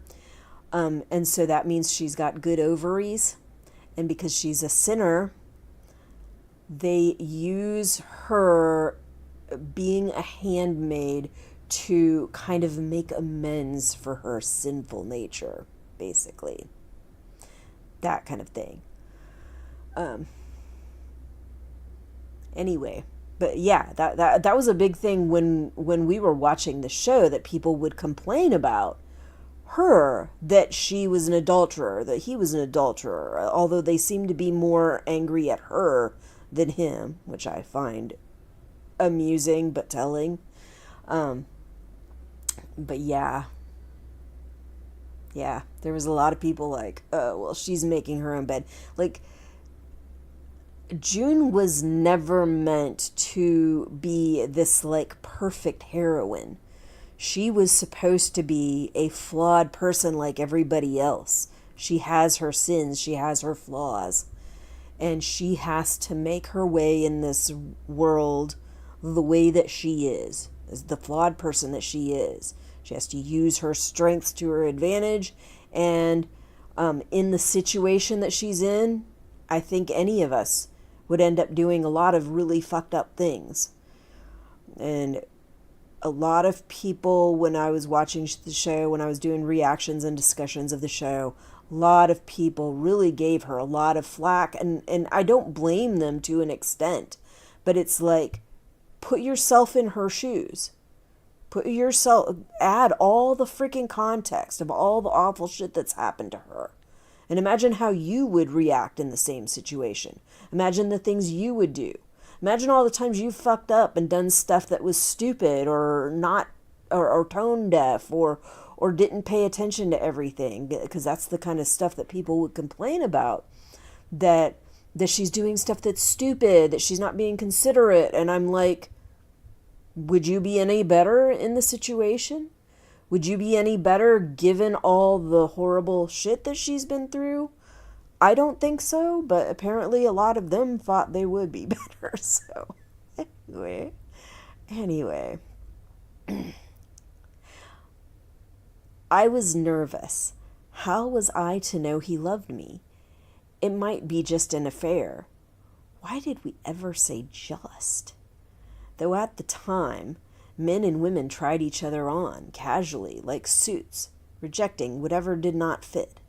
And so that means she's got good ovaries. And because she's a sinner, they use her being a handmaid to kind of make amends for her sinful nature, basically. That kind of thing. Anyway, but yeah, that was a big thing when we were watching the show, that people would complain about her, that she was an adulterer, that he was an adulterer, although they seem to be more angry at her than him, which I find amusing but telling. But yeah, there was a lot of people like, oh, well, she's making her own bed. Like, June was never meant to be this like perfect heroine. She was supposed to be a flawed person like everybody else. She has her sins, she has her flaws, and she has to make her way in this world the way that she is the flawed person that she is. She has to use her strengths to her advantage, and in the situation that she's in, I think any of us would end up doing a lot of really fucked up things. And a lot of people, when I was watching the show, when I was doing reactions and discussions of the show, a lot of people really gave her a lot of flack, and I don't blame them to an extent, but it's like, put yourself in her shoes. Add all the freaking context of all the awful shit that's happened to her. And imagine how you would react in the same situation. Imagine the things you would do. Imagine all the times you fucked up and done stuff that was stupid or not, or tone deaf, or didn't pay attention to everything, because that's the kind of stuff that people would complain about, that she's doing stuff that's stupid, that she's not being considerate. And I'm like, would you be any better in the situation? Would you be any better given all the horrible shit that she's been through? I don't think so, but apparently a lot of them thought they would be better. So, anyway. I was nervous. How was I to know he loved me? It might be just an affair. Why did we ever say just? Though at the time, men and women tried each other on, casually, like suits, rejecting whatever did not fit.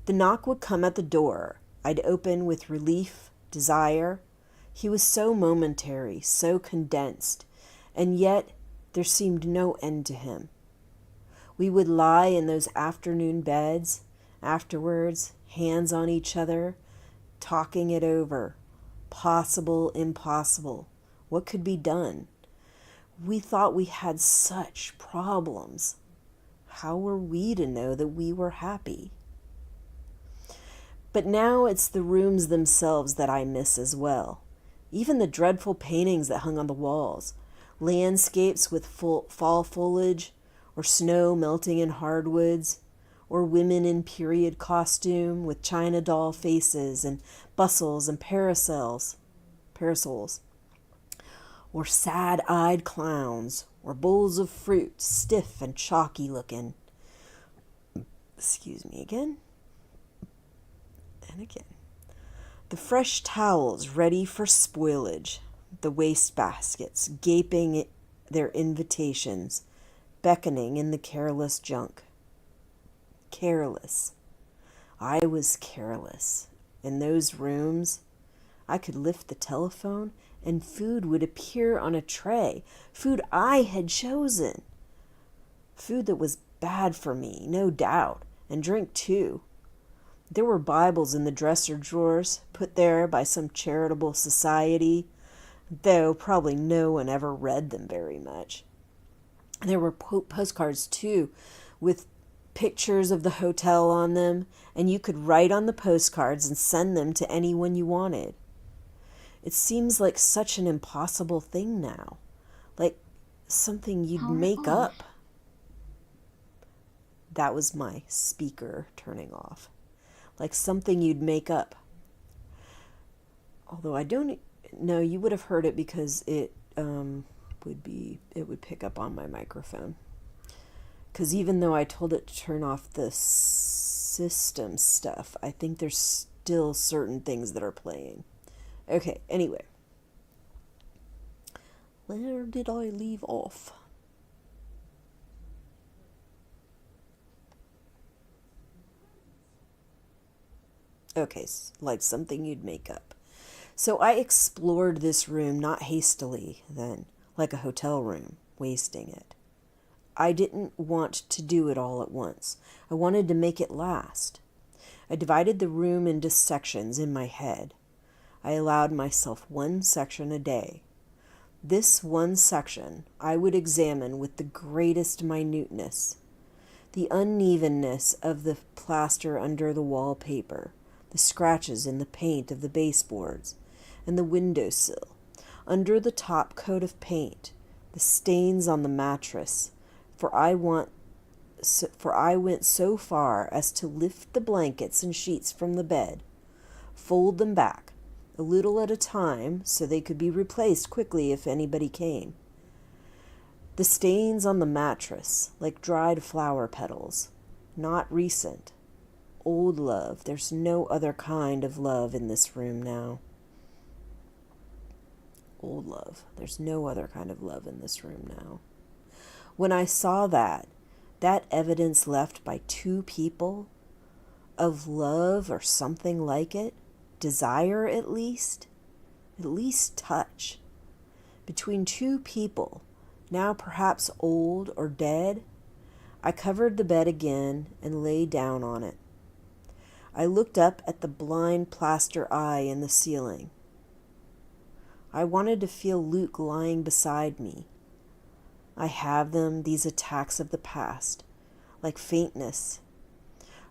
The knock would come at the door. I'd open with relief, desire. He was so momentary, so condensed, and yet there seemed no end to him. We would lie in those afternoon beds, afterwards, hands on each other, talking it over. Possible, impossible. What could be done? We thought we had such problems. How were we to know that we were happy? But now it's the rooms themselves that I miss as well. Even the dreadful paintings that hung on the walls. Landscapes with fall foliage, or snow melting in hardwoods, or women in period costume with china doll faces and bustles and parasols, or sad-eyed clowns, or bowls of fruit, stiff and chalky looking. Excuse me again. And again. The fresh towels ready for spoilage, the wastebaskets gaping their invitations, beckoning in the careless junk. Careless. I was careless. In those rooms, I could lift the telephone and food would appear on a tray. Food I had chosen. Food that was bad for me, no doubt, and drink too. There were Bibles in the dresser drawers, put there by some charitable society, though probably no one ever read them very much. There were postcards too, with pictures of the hotel on them, and you could write on the postcards and send them to anyone you wanted. It seems like such an impossible thing now, like something you'd make up. That was my speaker turning off. Like something you'd make up. Although I don't know, you would have heard it because it would pick up on my microphone. Because even though I told it to turn off the system stuff, I think there's still certain things that are playing. Okay, anyway. Where did I leave off? Okay, like something you'd make up. So I explored this room not hastily, then, like a hotel room, wasting it. I didn't want to do it all at once. I wanted to make it last. I divided the room into sections in my head. I allowed myself one section a day. This one section I would examine with the greatest minuteness. The unevenness of the plaster under the wallpaper, the scratches in the paint of the baseboards and the windowsill, under the top coat of paint, the stains on the mattress, for I went so far as to lift the blankets and sheets from the bed, fold them back, a little at a time, so they could be replaced quickly if anybody came. The stains on the mattress, like dried flower petals, not recent. Old love. There's no other kind of love in this room now. Old love. There's no other kind of love in this room now. When I saw that evidence left by two people of love or something like it, desire at least touch, between two people, now perhaps old or dead, I covered the bed again and lay down on it. I looked up at the blind plaster eye in the ceiling. I wanted to feel Luke lying beside me. I have them, these attacks of the past, like faintness,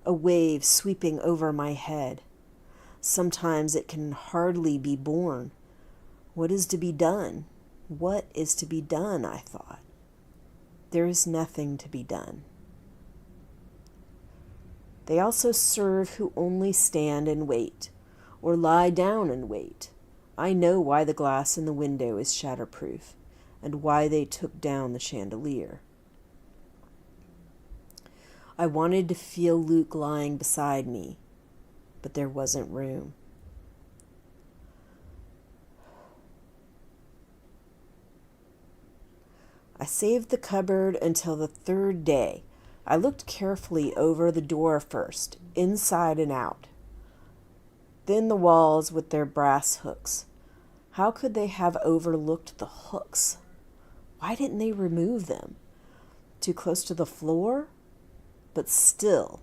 a wave sweeping over my head. Sometimes it can hardly be borne. What is to be done? What is to be done, I thought. There is nothing to be done. They also serve who only stand and wait, or lie down and wait. I know why the glass in the window is shatterproof. and why they took down the chandelier. I wanted to feel Luke lying beside me, but there wasn't room. I saved the cupboard until the third day. I looked carefully over the door first, inside and out. Then the walls with their brass hooks. How could they have overlooked the hooks? Why didn't they remove them? Too close to the floor? But still,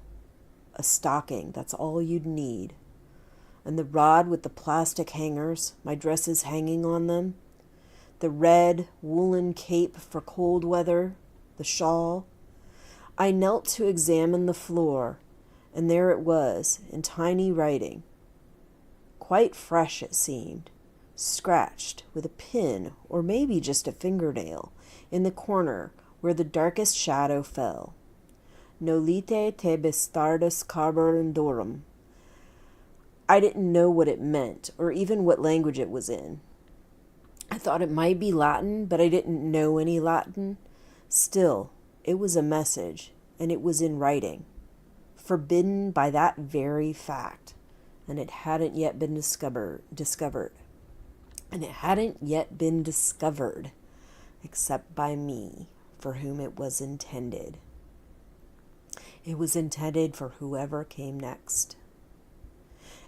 a stocking, that's all you'd need. And the rod with the plastic hangers, my dresses hanging on them. The red woolen cape for cold weather, the shawl. I knelt to examine the floor, and there it was, in tiny writing. Quite fresh it seemed, scratched with a pin or maybe just a fingernail in the corner where the darkest shadow fell. Nolite te bastardos carborundorum. I didn't know what it meant or even what language it was in. I thought it might be Latin, but I didn't know any Latin. Still, it was a message, and it was in writing, forbidden by that very fact, and it hadn't yet been discovered. And it hadn't yet been discovered, except by me, for whom it was intended. It was intended for whoever came next.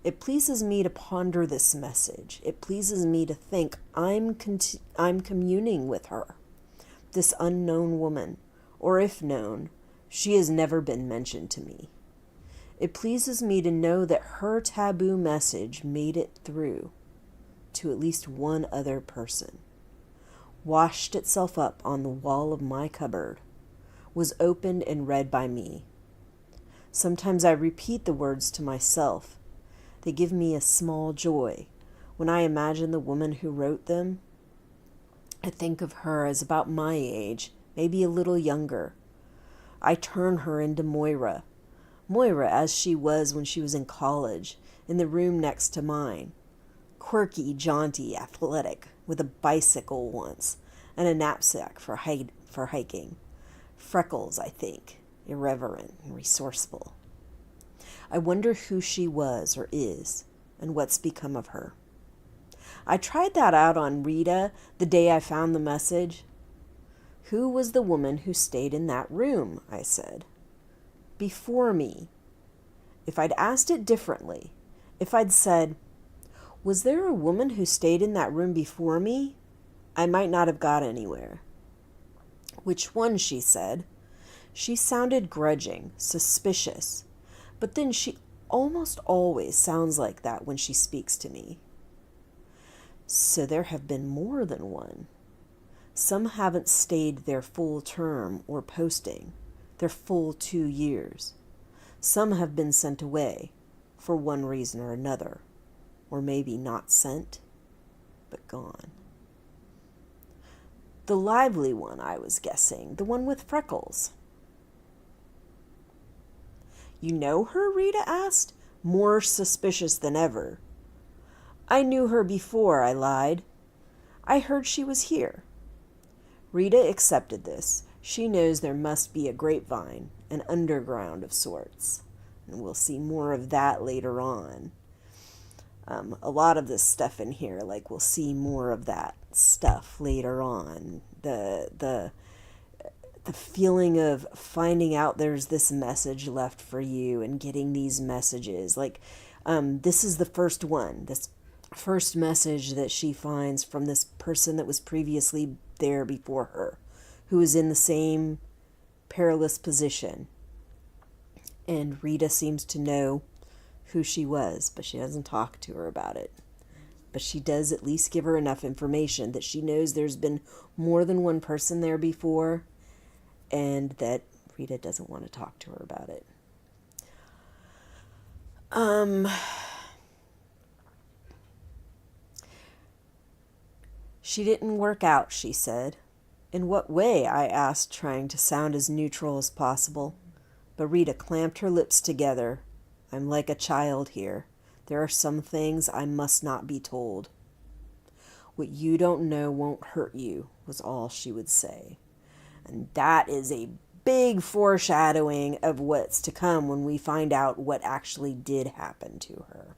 It pleases me to ponder this message. It pleases me to think I'm communing with her, this unknown woman, or if known, she has never been mentioned to me. It pleases me to know that her taboo message made it through to at least one other person, washed itself up on the wall of my cupboard, was opened and read by me. Sometimes I repeat the words to myself. They give me a small joy. When I imagine the woman who wrote them, I think of her as about my age, maybe a little younger. I turn her into Moira as she was when she was in college, in the room next to mine. Quirky, jaunty, athletic, with a bicycle once, and a knapsack for hiking. Freckles, I think, irreverent and resourceful. I wonder who she was or is, and what's become of her. I tried that out on Rita the day I found the message. Who was the woman who stayed in that room, I said. Before me. If I'd asked it differently, if I'd said, was there a woman who stayed in that room before me? I might not have got anywhere. Which one, she said. She sounded grudging, suspicious. But then she almost always sounds like that when she speaks to me. So there have been more than one. Some haven't stayed their full term or posting, their full 2 years. Some have been sent away for one reason or another, or maybe not sent, but gone. The lively one, I was guessing, the one with freckles. You know her? Rita asked, more suspicious than ever. I knew her before, I lied. I heard she was here. Rita accepted this. She knows there must be a grapevine, an underground of sorts. And we'll see more of that later on. A lot of this stuff in here, like we'll see more of that stuff later on. The feeling of finding out there's this message left for you and getting these messages. Like, this is the first one, this first message that she finds from this person that was previously there before her, who is in the same perilous position. And Rita seems to know who she was, but she doesn't talk to her about it. But she does at least give her enough information that she knows there's been more than one person there before, and that Rita doesn't want to talk to her about it. She didn't work out, she said. In what way? I asked, trying to sound as neutral as possible. But Rita clamped her lips together. I'm like a child here. There are some things I must not be told. What you don't know won't hurt you, was all she would say. And that is a big foreshadowing of what's to come when we find out what actually did happen to her.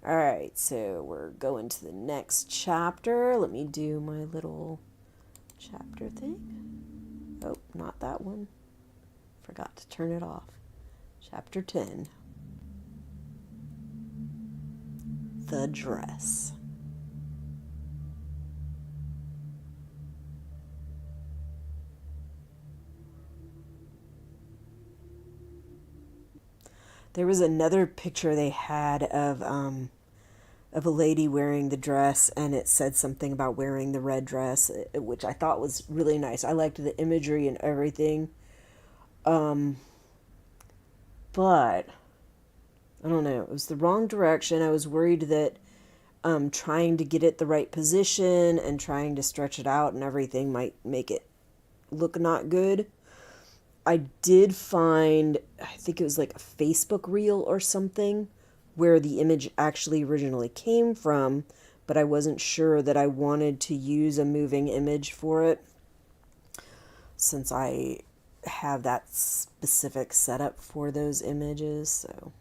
All right, so we're going to the next chapter. Let me do my little chapter thing. Oh, not that one. Forgot to turn it off. Chapter 10. The Dress. There was another picture they had of a lady wearing the dress, and it said something about wearing the red dress, which I thought was really nice. I liked the imagery and everything. But I don't know. It was the wrong direction. I was worried that trying to get it the right position and trying to stretch it out and everything might make it look not good. I did find, I think it was like a Facebook reel or something, where the image actually originally came from, but I wasn't sure that I wanted to use a moving image for it, since I have that specific setup for those images, so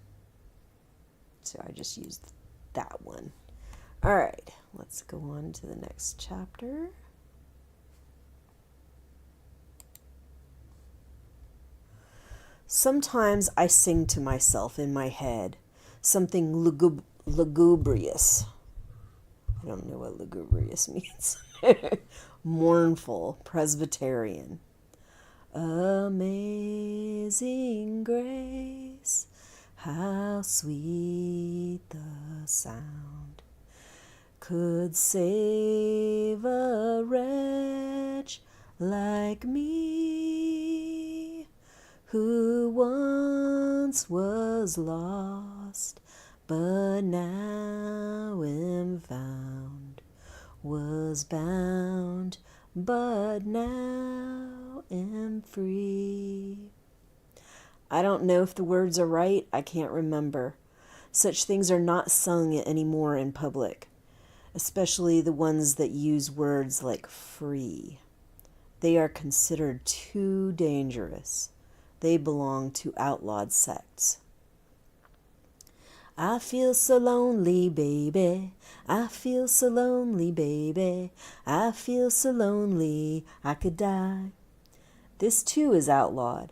I just used that one. All right, let's go on to the next chapter. Sometimes I sing to myself in my head, something lugubrious. I don't know what lugubrious means. Mournful, Presbyterian. Amazing grace, how sweet the sound, could save a wretch like me, who once was lost, but now am found, was bound, but now am free. I don't know if the words are right. I can't remember. Such things are not sung anymore in public, especially the ones that use words like free. They are considered too dangerous. They belong to outlawed sects. I feel so lonely, baby. I feel so lonely, baby. I feel so lonely, I could die. This too is outlawed.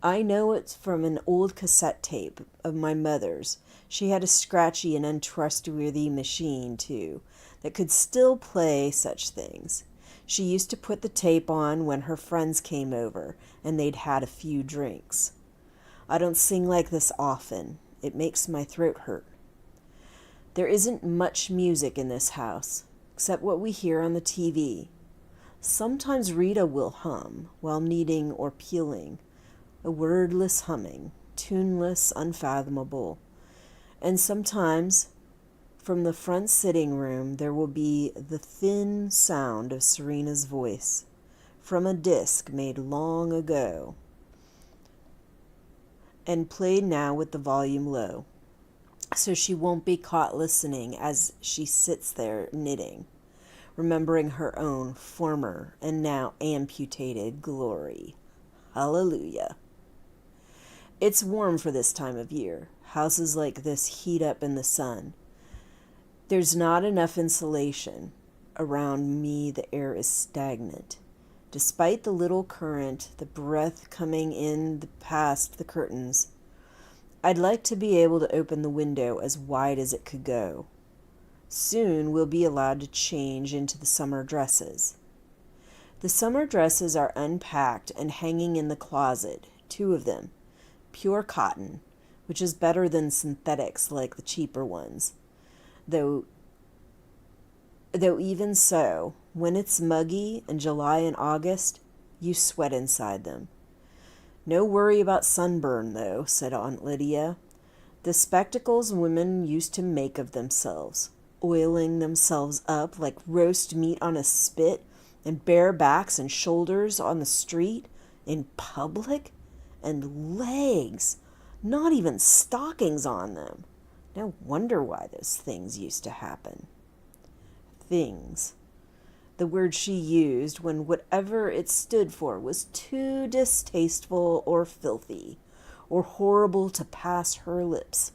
I know it from an old cassette tape of my mother's. She had a scratchy and untrustworthy machine, too, that could still play such things. She used to put the tape on when her friends came over and they'd had a few drinks. I don't sing like this often. It makes my throat hurt. There isn't much music in this house, except what we hear on the TV. Sometimes Rita will hum while kneading or peeling, a wordless humming, tuneless, unfathomable. And sometimes, from the front sitting room, there will be the thin sound of Serena's voice, from a disc made long ago, and played now with the volume low, so she won't be caught listening as she sits there knitting, remembering her own former and now amputated glory. Hallelujah. It's warm for this time of year. Houses like this heat up in the sun. There's not enough insulation. Around me, the air is stagnant. Despite the little current, the breath coming in past the curtains, I'd like to be able to open the window as wide as it could go. Soon we'll be allowed to change into the summer dresses. The summer dresses are unpacked and hanging in the closet, 2 of them, pure cotton, which is better than synthetics like the cheaper ones. Though even so, when it's muggy in July and August, you sweat inside them. No worry about sunburn, though, said Aunt Lydia. The spectacles women used to make of themselves, oiling themselves up like roast meat on a spit, and bare backs and shoulders on the street, in public, and legs, not even stockings on them. No wonder why those things used to happen. things. The word she used when whatever it stood for was too distasteful or filthy or horrible to pass her lips.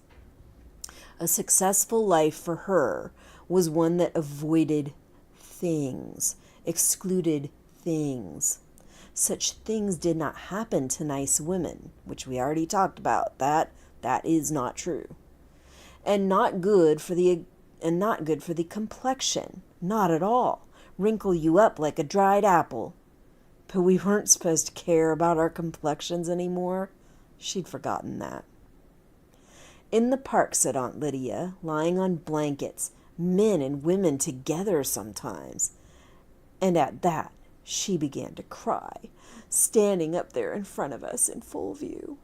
A successful life for her was one that avoided things, excluded things. Such things did not happen to nice women, which we already talked about. That is not true. And not good for the complexion. Not at all. Wrinkle you up like a dried apple. But we weren't supposed to care about our complexions anymore. She'd forgotten that. In the park, said Aunt Lydia, lying on blankets, men and women together sometimes. And at that, she began to cry, standing up there in front of us in full view.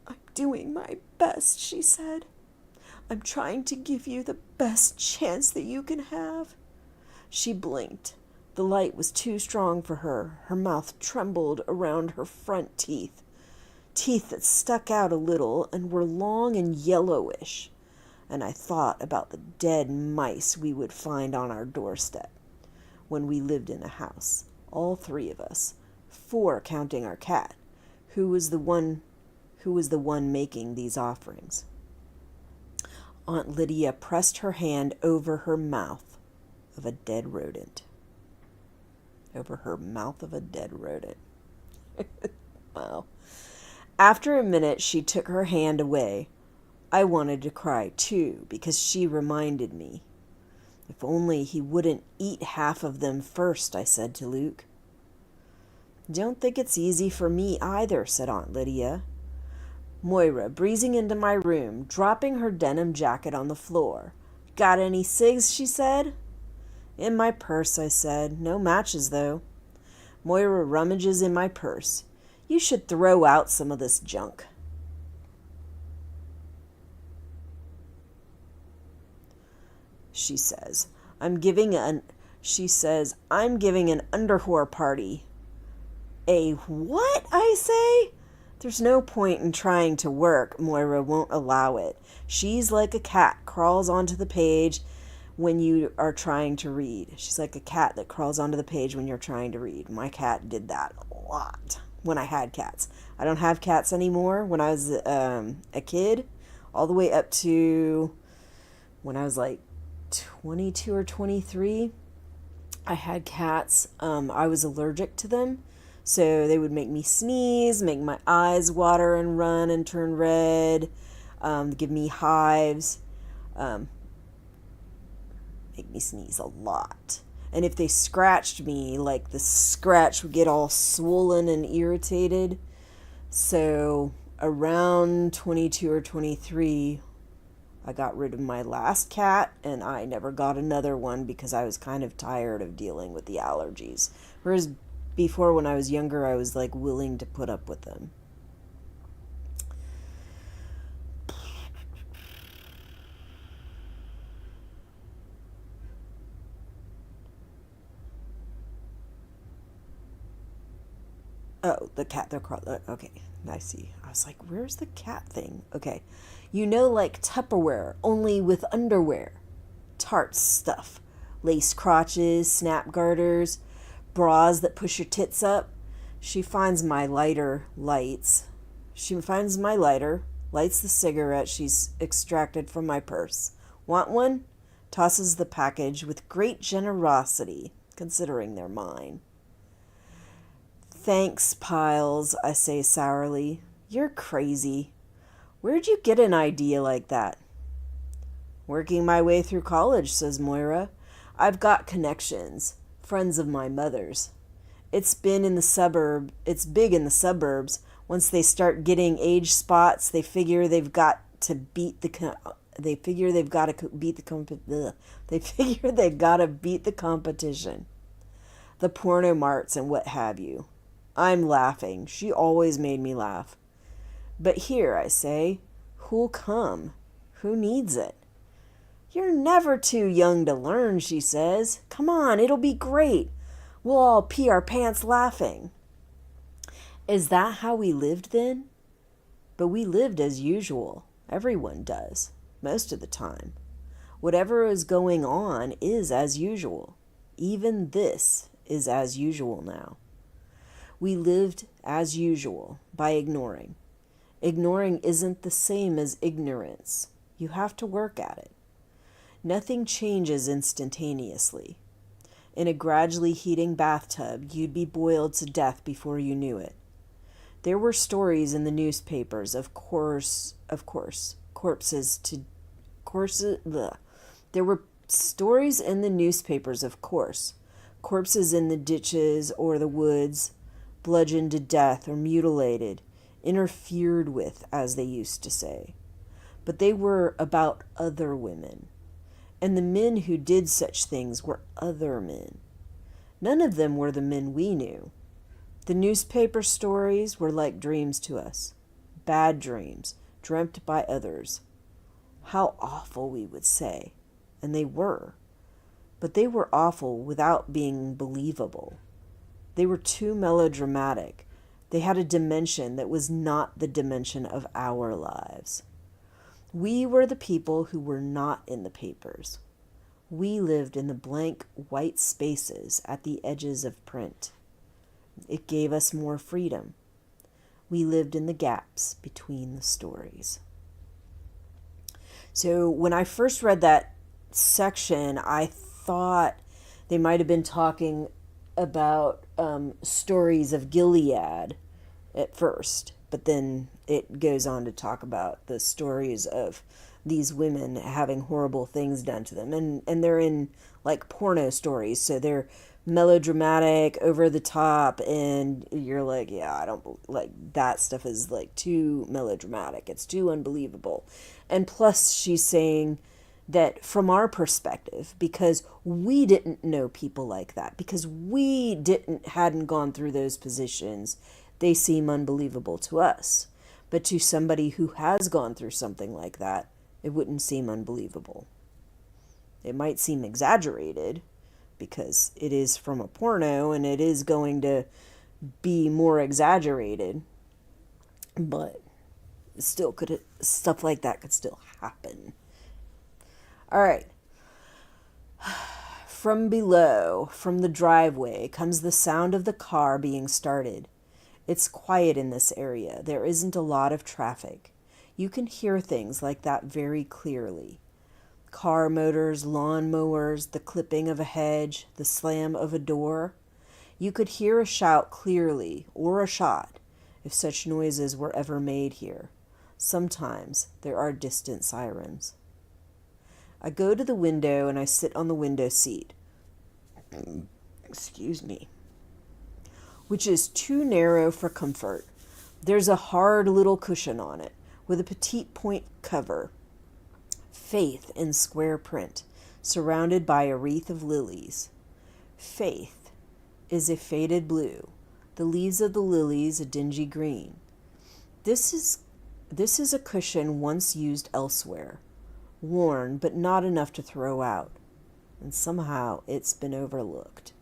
I'm doing my best, she said. I'm trying to give you the best chance that you can have. She blinked. The light was too strong for her. Her mouth trembled around her front teeth. Teeth that stuck out a little and were long and yellowish. And I thought about the dead mice we would find on our doorstep when we lived in a house, all three of us, 4 counting our cat, who was the one making these offerings. Aunt Lydia pressed her hand over her mouth of a dead rodent. Over her mouth of a dead rodent. Wow. After a minute, she took her hand away. I wanted to cry, too, because she reminded me. If only he wouldn't eat half of them first, I said to Luke. Don't think it's easy for me either, said Aunt Lydia. Moira, breezing into my room, dropping her denim jacket on the floor. Got any cigs, she said. In my purse, I said. No matches, though. Moira rummages in my purse. You should throw out some of this junk. She says, I'm giving an underwhore party. A what? I say. There's no point in trying to work. Moira won't allow it. She's like a cat, crawls onto the page when you are trying to read. She's like a cat that crawls onto the page when you're trying to read. My cat did that a lot when I had cats. I don't have cats anymore. When I was a kid, all the way up to when I was like 22 or 23, I had cats. I was allergic to them. So they would make me sneeze, make my eyes water and run and turn red, give me hives, make me sneeze a lot. And if they scratched me, like the scratch would get all swollen and irritated. So around 22 or 23, I got rid of my last cat, and I never got another one because I was kind of tired of dealing with the allergies. Whereas before, when I was younger, I was like willing to put up with them. Oh, the cat, okay, I see. I was like, where's the cat thing? Okay. You know, like Tupperware, only with underwear. Tart stuff. Lace crotches, snap garters, bras that push your tits up. She finds my lighter, lights the cigarette she's extracted from my purse. Want one? Tosses the package with great generosity, considering they're mine. Thanks, Piles, I say sourly. You're crazy. Where'd you get an idea like that? Working my way through college, says Moira. I've got connections. Friends of my mother's. It's big in the suburbs. Once they start getting age spots, they figure they've got to beat the competition. The porno marts and what have you. I'm laughing. She always made me laugh. But here, I say, who'll come? Who needs it? You're never too young to learn, she says. Come on, it'll be great. We'll all pee our pants laughing. Is that how we lived then? But we lived as usual. Everyone does, most of the time. Whatever is going on is as usual. Even this is as usual now. We lived as usual by ignoring. Ignoring isn't the same as ignorance. You have to work at it. Nothing changes instantaneously. In a gradually heating bathtub, you'd be boiled to death before you knew it. There were stories in the newspapers of corpses to corpses. Bleh. There were stories in the newspapers, of course. Corpses in the ditches or the woods, bludgeoned to death or mutilated, interfered with, as they used to say. But they were about other women. And the men who did such things were other men. None of them were the men we knew. The newspaper stories were like dreams to us. Bad dreams, dreamt by others. How awful, we would say. And they were. But they were awful without being believable. They were too melodramatic. They had a dimension that was not the dimension of our lives. We were the people who were not in the papers. We lived in the blank white spaces at the edges of print. It gave us more freedom. We lived in the gaps between the stories. So when I first read that section, I thought they might have been talking about stories of Gilead at first, but then it goes on to talk about the stories of these women having horrible things done to them, and they're in like porno stories, so they're melodramatic, over the top, and you're like, yeah, I don't like that stuff is like too melodramatic, it's too unbelievable. And plus she's saying that from our perspective, because we didn't know people like that, because we hadn't gone through those positions, they seem unbelievable to us. But to somebody who has gone through something like that, it wouldn't seem unbelievable. It might seem exaggerated because it is from a porno and it is going to be more exaggerated, but still stuff like that could still happen. All right. From below, from the driveway, comes the sound of the car being started. It's quiet in this area. There isn't a lot of traffic. You can hear things like that very clearly. Car motors, lawn mowers, the clipping of a hedge, the slam of a door. You could hear a shout clearly, or a shot, if such noises were ever made here. Sometimes there are distant sirens. I go to the window and I sit on the window seat. Excuse me. Which is too narrow for comfort. There's a hard little cushion on it, with a petite point cover. Faith in square print, surrounded by a wreath of lilies. Faith is a faded blue, the leaves of the lilies a dingy green. This is a cushion once used elsewhere, worn but not enough to throw out, and somehow it's been overlooked.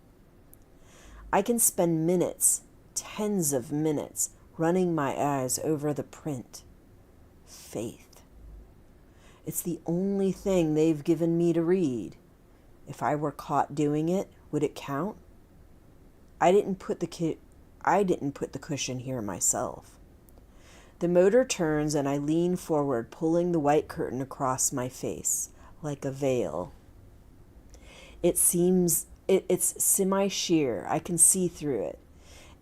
I can spend minutes, tens of minutes, running my eyes over the print. Faith. It's the only thing they've given me to read. If I were caught doing it, would it count? I didn't put the cushion here myself. The motor turns and I lean forward, pulling the white curtain across my face, like a veil. It's semi-sheer. I can see through it.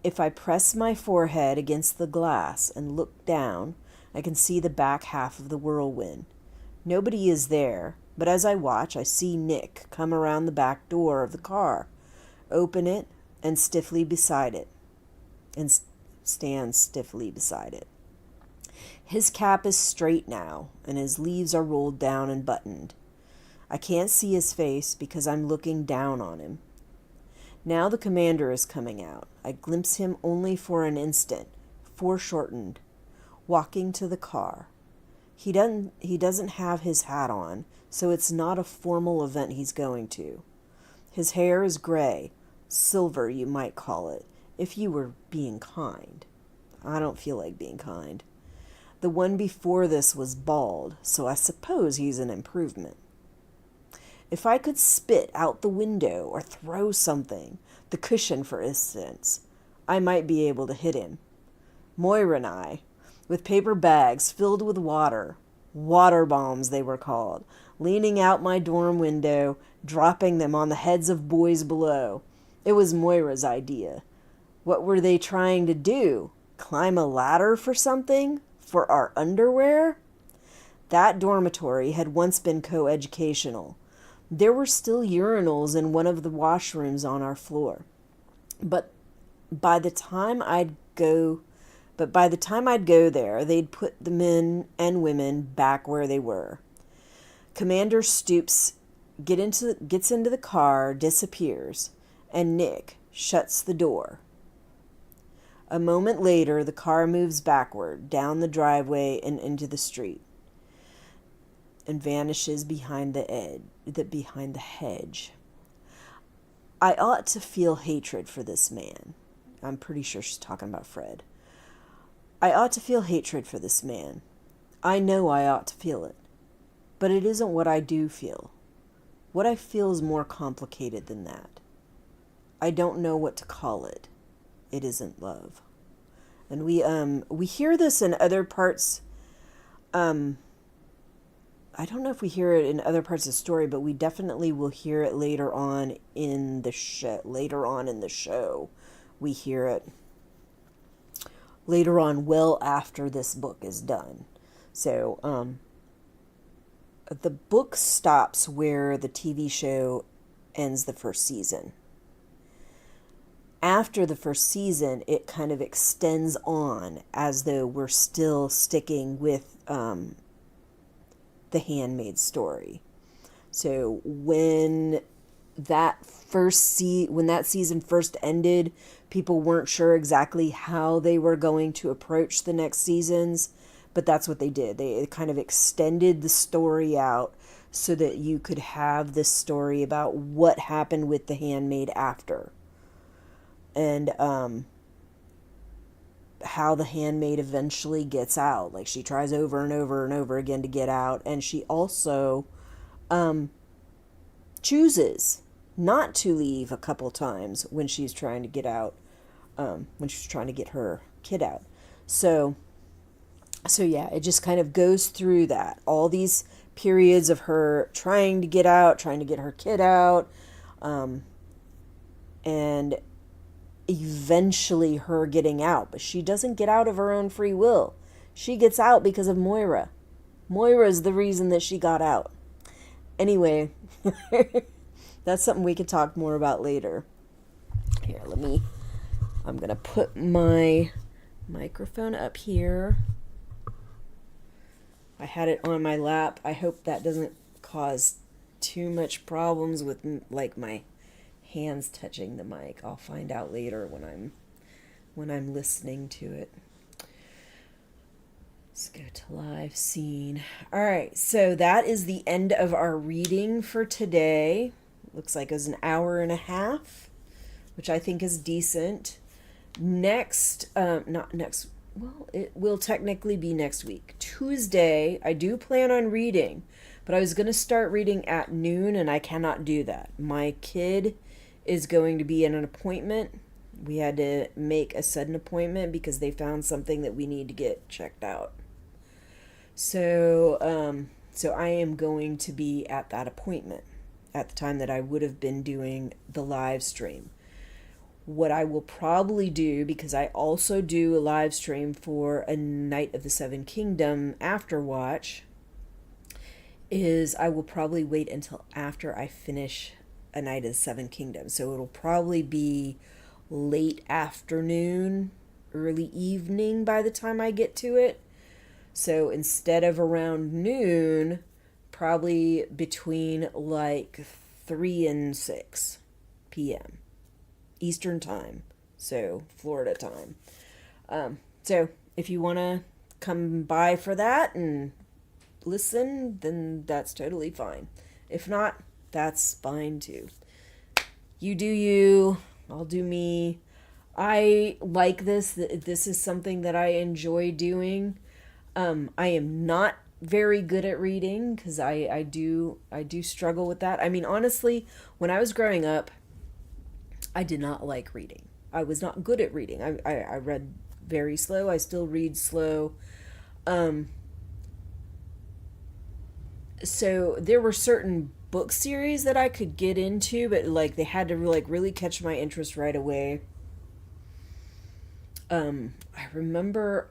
If I press my forehead against the glass and look down, I can see the back half of the whirlwind. Nobody is there, but as I watch, I see Nick come around the back door of the car, open it, and stand stiffly beside it. His cap is straight now, and his sleeves are rolled down and buttoned. I can't see his face because I'm looking down on him. Now the commander is coming out. I glimpse him only for an instant, foreshortened, walking to the car. He doesn't have his hat on, so it's not a formal event he's going to. His hair is gray, silver you might call it, if you were being kind. I don't feel like being kind. The one before this was bald, so I suppose he's an improvement. If I could spit out the window or throw something, the cushion for instance, I might be able to hit him. Moira and I, with paper bags filled with water bombs they were called, leaning out my dorm window, dropping them on the heads of boys below. It was Moira's idea. What were they trying to do? Climb a ladder for something? For our underwear? That dormitory had once been coeducational. There were still urinals in one of the washrooms on our floor. But by the time I'd go there, they'd put the men and women back where they were. Commander Stoops gets into the car, disappears, and Nick shuts the door. A moment later, the car moves backward, down the driveway and into the street, and vanishes behind the hedge. I ought to feel hatred for this man. I'm pretty sure she's talking about Fred. I ought to feel hatred for this man. I know I ought to feel it. But it isn't what I do feel. What I feel is more complicated than that. I don't know what to call it. It isn't love. And we hear this in other parts. I don't know if we hear it in other parts of the story, but we definitely will hear it later on in the show. We hear it later on, well after this book is done. So, the book stops where the TV show ends the first season. After the first season, it kind of extends on as though we're still sticking with the Handmaid story. So when that season first ended, people weren't sure exactly how they were going to approach the next seasons, but that's what they did. They kind of extended the story out so that you could have this story about what happened with the Handmaid after. And how the Handmaid eventually gets out. Like, she tries over and over and over again to get out, and she also chooses not to leave a couple times when she's trying to get out, when she's trying to get her kid out. So yeah, it just kind of goes through that. All these periods of her trying to get out, trying to get her kid out, and eventually her getting out. But she doesn't get out of her own free will. She gets out because of Moira. Moira is the reason that she got out. Anyway, that's something we could talk more about later. Here, I'm going to put my microphone up here. I had it on my lap. I hope that doesn't cause too much problems with my hands touching the mic. I'll find out later when I'm listening to it. Let's go to live scene. All right, so that is the end of our reading for today. Looks like it was an hour and a half, which I think is decent. It will technically be next week. Tuesday, I do plan on reading, but I was going to start reading at noon, and I cannot do that. My kid is going to be in an appointment. We had to make a sudden appointment because they found something that we need to get checked out. So I am going to be at that appointment at the time that I would have been doing the live stream. What I will probably do, because I also do a live stream for a Night of the Seven Kingdom after watch, is I will probably wait until after I finish A Night of the Seven Kingdoms. So it'll probably be late afternoon, early evening by the time I get to it. So instead of around noon, probably between 3 and 6 p.m. Eastern time. So Florida time. So if you want to come by for that and listen, then that's totally fine. If not, that's fine too. You do you, I'll do me. I like this. This is something that I enjoy doing. I am not very good at reading because I do struggle with that. I mean, honestly, when I was growing up, I did not like reading. I was not good at reading. I read very slow. I still read slow. Um, so there were certain book series that I could get into, but like they had to like really catch my interest right away. I remember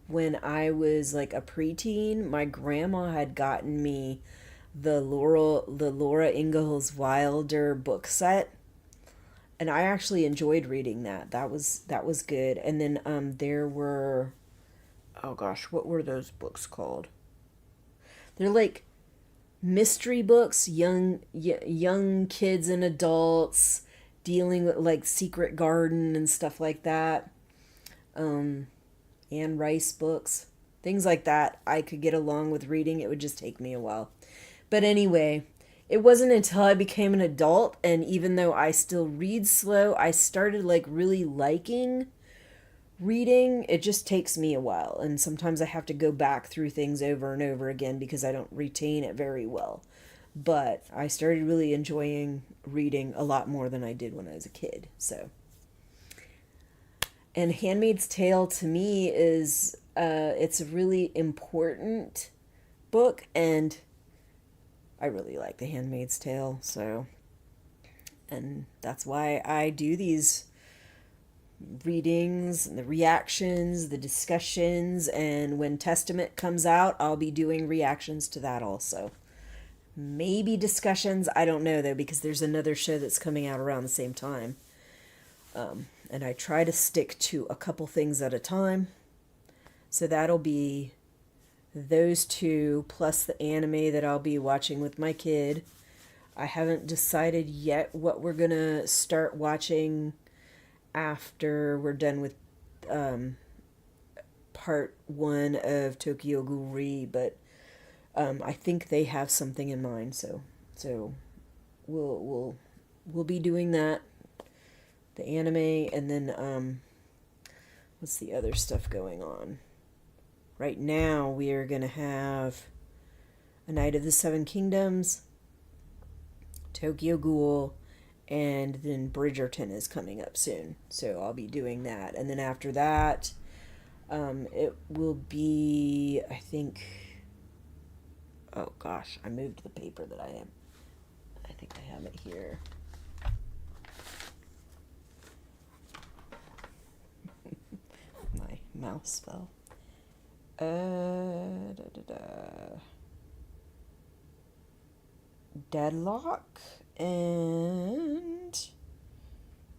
when I was like a preteen, my grandma had gotten me the Laura Ingalls Wilder book set, and I actually enjoyed reading that. That was good. And then there were, oh gosh, what were those books called? They're like mystery books, young kids and adults dealing with like Secret Garden and stuff like that. Um, Anne Rice books, things like that. I could get along with reading. It would just take me a while. But anyway, it wasn't until I became an adult, and even though I still read slow, I started like really liking reading. It just takes me a while, and sometimes I have to go back through things over and over again because I don't retain it very well. But I started really enjoying reading a lot more than I did when I was a kid. So, and Handmaid's Tale to me is it's a really important book, and I really like The Handmaid's Tale. So, and that's why I do these readings and the reactions, the discussions, and when Testament comes out, I'll be doing reactions to that also. Maybe discussions, I don't know though, because there's another show that's coming out around the same time. And I try to stick to a couple things at a time. So that'll be those two plus the anime that I'll be watching with my kid. I haven't decided yet what we're gonna start watching after we're done with um, part one of Tokyo Ghoul, but I think they have something in mind. So we'll be doing that, the anime, and then what's the other stuff going on? Right now we are gonna have A Night of the Seven Kingdoms, Tokyo Ghoul, and then Bridgerton is coming up soon. So I'll be doing that. And then after that, it will be, I think, oh gosh, I moved the paper that I am. I think I have it here. My mouse fell. Da, da, da.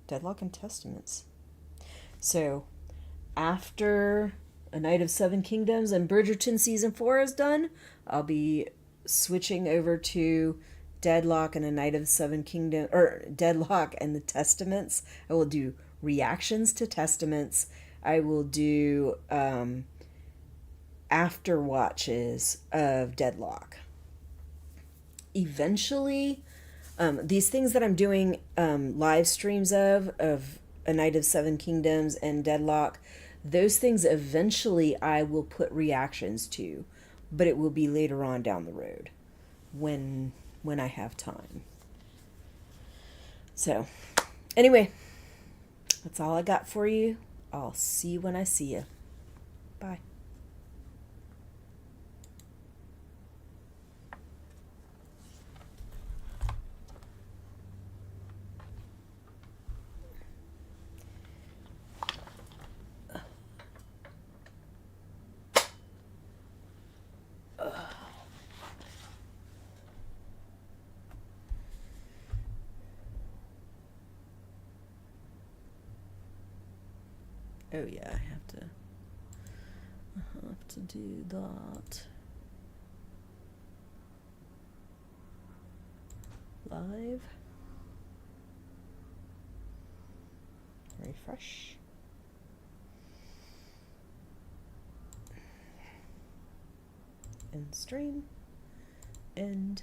Deadlock and Testaments. So after A Night of Seven Kingdoms and Bridgerton season 4 is done, I'll be switching over to Deadlock and A Night of the Seven Kingdoms, or Deadlock and the Testaments. I will do reactions to Testaments. I will do after watches of Deadlock. Eventually, these things that I'm doing live streams of A Night of Seven Kingdoms and Deadlock, those things eventually I will put reactions to, but it will be later on down the road when I have time. So, anyway, that's all I got for you. I'll see you when I see you. Bye. Oh yeah, I have to do that. Live. Refresh. End stream. End.